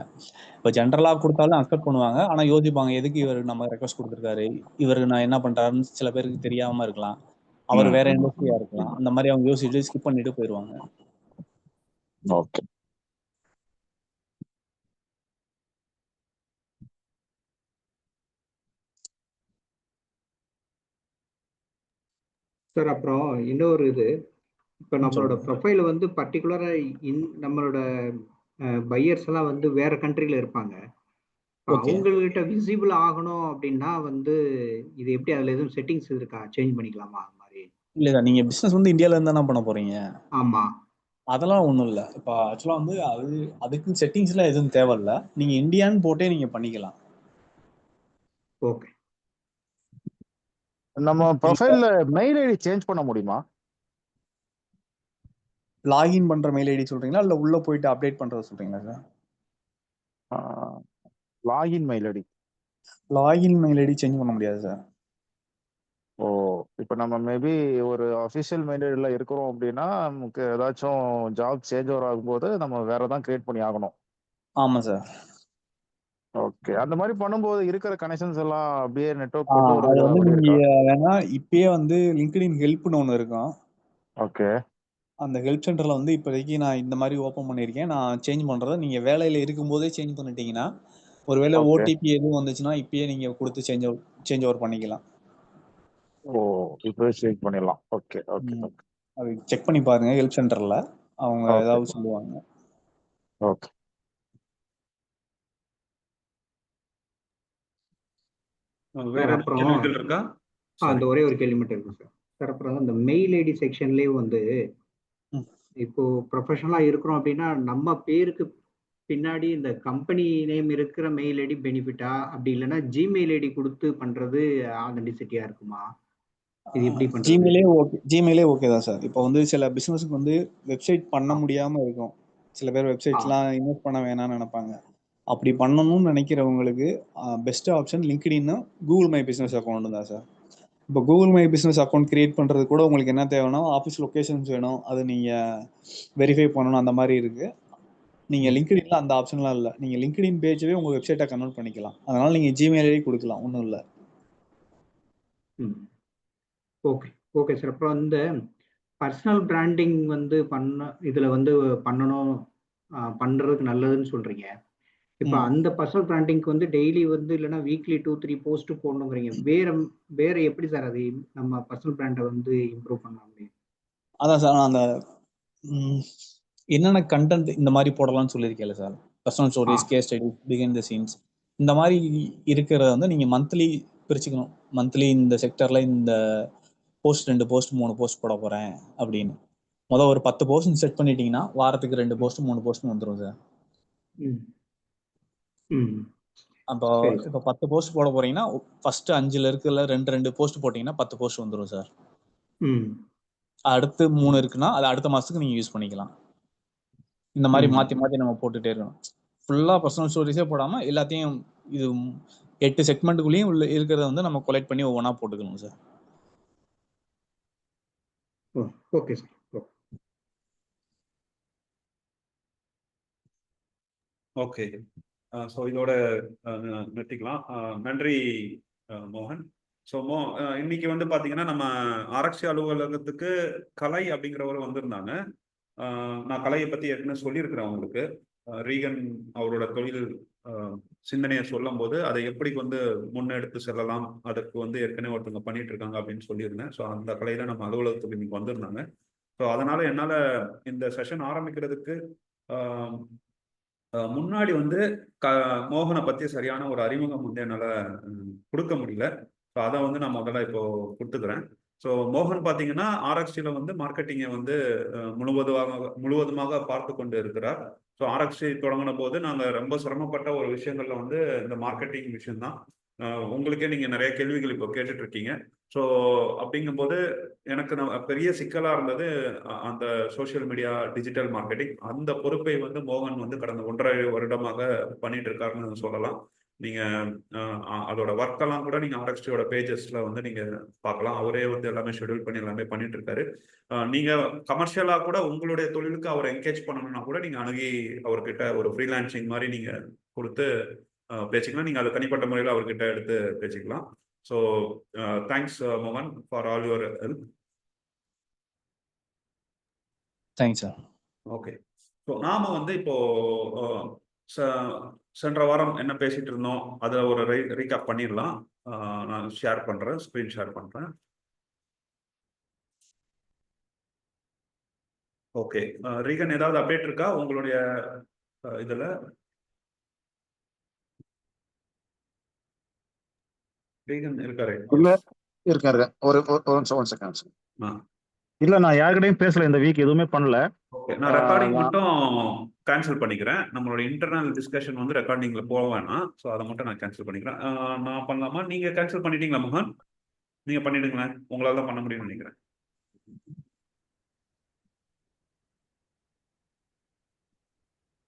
இப்போ ஜென்ரலாக கொடுத்தாலும் அக்செப்ட் பண்ணுவாங்க. ஆனால் யோசிப்பாங்க எதுக்கு இவர் நம்ம ரெக்வஸ்ட் கொடுத்துருக்காரு, இவருக்கு நான் என்ன பண்றாருன்னு சில பேருக்கு தெரியாம இருக்கலாம், அவர் வேற இண்டஸ்ட்ரியா இருக்கலாம். அந்த மாதிரி அவங்க யோசிச்சுட்டு ஸ்கிப் பண்ணிட்டு போயிடுவாங்க. ஓகே. சார் அப்புறம் இன்னொரு இது, இப்போ நம்மளோட ப்ரொஃபைல வந்து பர்டிகுலரா நம்மளோட பையர்ஸ் எல்லாம் வந்து வேற கண்ட்ரில இருப்பாங்க. அவங்ககிட்ட விசிபிள் ஆகணும் அப்படின்னா வந்து இது எப்படி, அதுல எதுவும் செட்டிங்ஸ் இருக்கா, சேஞ்ச் பண்ணிக்கலாமா அது மாதிரி? இல்ல சார், நீங்க பிசினஸ் வந்து இந்தியால இருந்து தானே பண்ண போறீங்க. ஆமா. அதெல்லாம் ஒண்ணும் இல்ல. இப்போ ஆக்சுவலா வந்து அதுக்கு செட்டிங்ஸ்லாம் எதுவும் தேவையில்ல. நீங்க இந்தியான்னு போட்டே நீங்க பண்ணிக்கலாம். ஓகே. நம்ம ப்ரொஃபைல்ல மெயில் ஐடி சேஞ்ச் பண்ண முடியுமா? லாகின் பண்ற மெயில் ஐடி சொல்றீங்களா இல்ல உள்ள போயிட்டு அப்டேட் பண்றது சொல்றீங்களா sir? Login mail ID. Login mail ID change பண்ண முடியாது சார். ஓ, இப்போ நம்ம மேபி ஒரு அஃபிஷியல் மெயில் ஐடியில் இருக்கிறோம் அப்படின்னா நமக்கு ஏதாச்சும் ஜாப் சேஞ்ச் ஓவர் ஆகும்போது நம்ம வேற தான் கிரியேட் பண்ணி ஆகணும். ஆமா சார். ஓகே. அந்த மாதிரி பண்ணும்போது இருக்கிற கனெக்ஷன்ஸ் எல்லாம் அப்படியே நெட்வொர்க் அது வந்து நீங்க வேணா இப்பயே வந்து லிங்க்டின் ஹெல்ப்னு ஒன்று இருக்கும். ஓகே. அந்த ஹெல்ப் சென்டர்ல வந்து இப்போதைக்கு நான் இந்த மாதிரி ஓப்பன் பண்ணியிருக்கேன், நான் சேஞ்ச் பண்றதை நீங்க வேலையில இருக்கும்போதே சேஞ்ச் பண்ணிட்டீங்கன்னா, ஒருவேளை ஓடிபி எதுவும் வந்துச்சுன்னா இப்பயே நீங்க கொடுத்து சேஞ்ச் ஓவர் பண்ணிக்கலாம். ஓ, இப்போ சேஞ்ச் பண்ணிடலாம். Okay okay okay. அது செக் பண்ணி பாருங்க ஹெல்ப் சென்டர்ல, அவங்க ஏதாவது சொல்லுவாங்க. ஓகே. அந்த ஒரே ஒரு கேள்வி மட்டும் இருக்கு சார். சார் அப்புறம் அந்த மெயில் ஐடி செக்ஷன்லயே வந்து இப்போ ப்ரொஃபஷனலா இருக்கிறோம் அப்படின்னா நம்ம பேருக்கு பின்னாடி இந்த கம்பெனி நேம் இருக்கிற மெயில் ஐடி பெனிஃபிட்டா, அப்படி இல்லைன்னா ஜிமெயில் ஐடி கொடுத்து பண்றது ஆதென்டிசிட்டியா இருக்குமா? இது எப்படி பண்றது? ஜிமெயிலே ஓகே தான் சார். இப்போ வந்து சில பிசினஸ்க்கு வந்து வெப்சைட் பண்ண முடியாம இருக்கும். சில பேர் வெப்சைட்லாம் இன்வெஸ்ட் பண்ண வேணாம்னு நினைப்பாங்க. அப்படி பண்ணணும்னு நினைக்கிறவங்களுக்கு best option LinkedIn, Google my business account தான் சார். இப்போ Google my business account create பண்றது கூட உங்களுக்கு என்ன தேவைன்னா ஆஃபீஸ் லொகேஷன்ஸ் வேணும், அது நீங்க வெரிஃபை பண்ணணும், அந்த மாதிரி இருக்கு. நீங்க லிங்க்டின்ல அந்த ஆப்ஷன்லாம் இல்லை. நீங்க லிங்க்டின் பேஜவே உங்க வெப்சைட்டை கன்வெர்ட் பண்ணிக்கலாம். அதனால நீங்க ஜிமெயில் ஐடி கொடுக்கலாம், ஒன்றும் இல்லை. Okay okay sir. அப்புறம் இந்த பர்சனல் பிராண்டிங் வந்து இதுல வந்து பண்ணணும், பண்றதுக்கு நல்லதுன்னு சொல்றீங்க. இப்ப அந்த பர்சனல் பிராண்டிங்க்கு வந்து டெய்லி வந்து இல்லைன்னா வீக்லி 2-3 போஸ்ட் போடணுங்கிறீங்க. வேற எப்படி சார் அது நம்ம பர்சனல் பிராண்டை வந்து இம்ப்ரூவ் பண்ண முடியும்? அதான் சார் அந்த என்னென்ன கண்டென்ட் இந்த மாதிரி போடலாம்னு சொல்லியிருக்கேன்ல sir. Personal stories, case study, பிகின் த சீன்ஸ், இந்த மாதிரி இருக்கிறத வந்து நீங்கள் மந்த்லி பிரிச்சுக்கணும். மந்த்லி இந்த செக்டரில் இந்த போஸ்ட் 2 போஸ்ட் 3 போஸ்ட் போட போகிறேன் அப்படின்னு ஒரு 10 போஸ்ட் செட் பண்ணிட்டீங்கன்னா வாரத்துக்கு 2 போஸ்ட் 3 போஸ்ட் வந்துடும் சார். அப்போ இப்போ 10 போஸ்ட் போட போறீங்கன்னா ஃபர்ஸ்ட் 5ல இருக்குல்ல 2 போஸ்ட் போட்டீங்கன்னா 10 போஸ்ட் வந்துடும் சார். அடுத்து 3 இருக்குன்னா அது அடுத்த மாசத்துக்கு நீங்க யூஸ் பண்ணிக்கலாம். இந்த மாதிரி மாத்தி மாத்தி நம்ம போட்டுட்டே இருக்கணும். ஃபுல்லா பர்சனல் ஸ்டோரிஸே போடாம எல்லாத்தையும் இது 8 செக்மெண்ட்டுக்குள்ளேயும் உள்ள இருக்கிறத வந்து நம்ம கொலெக்ட் பண்ணி ஒவ்வொன்றா போட்டுக்கணும் sir. Okay sir. Okay, so இதோட நிறுத்திக்கலாம். நன்றி மோகன். ஸோ இன்னைக்கு வந்து பார்த்தீங்கன்னா நம்ம ஆராய்ச்சி அலுவலகத்துக்கு கலை அப்படிங்கிறவர் வந்திருந்தாங்க. நான் கலையை பற்றி ஏற்கனவே சொல்லியிருக்கிறேன் உங்களுக்கு. ரீகன் அவரோட தொழில் சிந்தனையை சொல்லும் போது அதை எப்படி வந்து முன்னெடுத்து செல்லலாம், அதற்கு வந்து ஏற்கனவே ஒருத்தவங்க பண்ணிட்டு இருக்காங்க அப்படின்னு சொல்லியிருந்தேன். ஸோ அந்த கலையில நம்ம அலுவலகத்துக்கு இன்னைக்கு வந்திருந்தாங்க. ஸோ அதனால என்னால் இந்த செஷன் ஆரம்பிக்கிறதுக்கு முன்னாடி வந்து மோகனை பற்றி சரியான ஒரு அறிமுகம் வந்து என்னால் கொடுக்க முடியல. ஸோ அதை வந்து நான் முதல்ல இப்போ கொடுத்துக்கிறேன். ஸோ மோகன் பார்த்தீங்கன்னா ஆராய்ச்சியில் வந்து மார்க்கெட்டிங்கை வந்து முழுவதுமாக பார்த்து கொண்டு இருக்கிறார். ஸோ ஆராய்ச்சி தொடங்கின போது நாங்கள் ரொம்ப சிரமப்பட்ட ஒரு விஷயங்கள்ல வந்து இந்த மார்க்கெட்டிங் விஷயம்தான். உங்களுக்கே நீங்கள் நிறைய கேள்விகள் இப்போ கேட்டுட்டு இருக்கீங்க. ஸோ அப்படிங்கும்போது எனக்கு பெரிய சிக்கலாக இருந்தது அந்த சோஷியல் மீடியா டிஜிட்டல் மார்க்கெட்டிங். அந்த பொறுப்பை வந்து மோகன் வந்து கடந்த 1.5 வருடமாக பண்ணிட்டு இருக்காருன்னு சொல்லலாம். நீங்கள் அதோட ஒர்க்கெல்லாம் கூட நீங்கள் ஆர்எக்ஸ்டியோட பேஜஸ்ல வந்து நீங்கள் பார்க்கலாம். அவரே வந்து எல்லாமே ஷெடியூல் பண்ணி எல்லாமே பண்ணிட்டு இருக்காரு. நீங்கள் கமர்ஷியலாக கூட உங்களுடைய தொழிலுக்கு அவரை என்கேஜ் பண்ணணும்னா கூட நீங்கள் அணுகி அவர்கிட்ட ஒரு ஃப்ரீலான்சிங் மாதிரி நீங்கள் கொடுத்து பேசிக்கலாம். நீங்கள் அது தனிப்பட்ட முறையில் அவர்கிட்ட எடுத்து பேசிக்கலாம். ஸோ தேங்க்ஸ் மோகன் for all your help. Thanks sir. Okay, so நாம வந்து இப்போ சென்ற வாரம் என்ன பேசிட்டு இருந்தோம் அதை ஒரு ரீகேப் பண்ணிடலாம். நான் ஷேர் பண்றேன், ஸ்கிரீன் ஷேர் பண்றேன். ஓகே, ரீகன் ஏதாவது அப்டேட் இருக்கா உங்களுடைய இதுல? ரீகன் இருக்காரு? இல்ல, இருக்காரு. ஒரு செகண்ட். இல்ல, நான் யார்கிட்டையும் பேசல இந்த வீக், எதுவுமே பண்ணல. ஓகே, நான் ரெக்கார்டிங் மட்டும் கேன்சல் பண்ணிக்கிறேன். நம்மளோட இன்டர்னல் டிஸ்கஷன் வந்து ரெக்கார்டிங்ல போக வேணாம். ஸோ அதை மட்டும் நான் கேன்சல் பண்ணிக்கிறேன். நான் பண்ணலாமா? நீங்க கேன்சல் பண்ணிட்டீங்களா மோகன்? நீங்க பண்ணிடுங்களேன், உங்களால தான் பண்ண முடியும்னு நினைக்கிறேன்.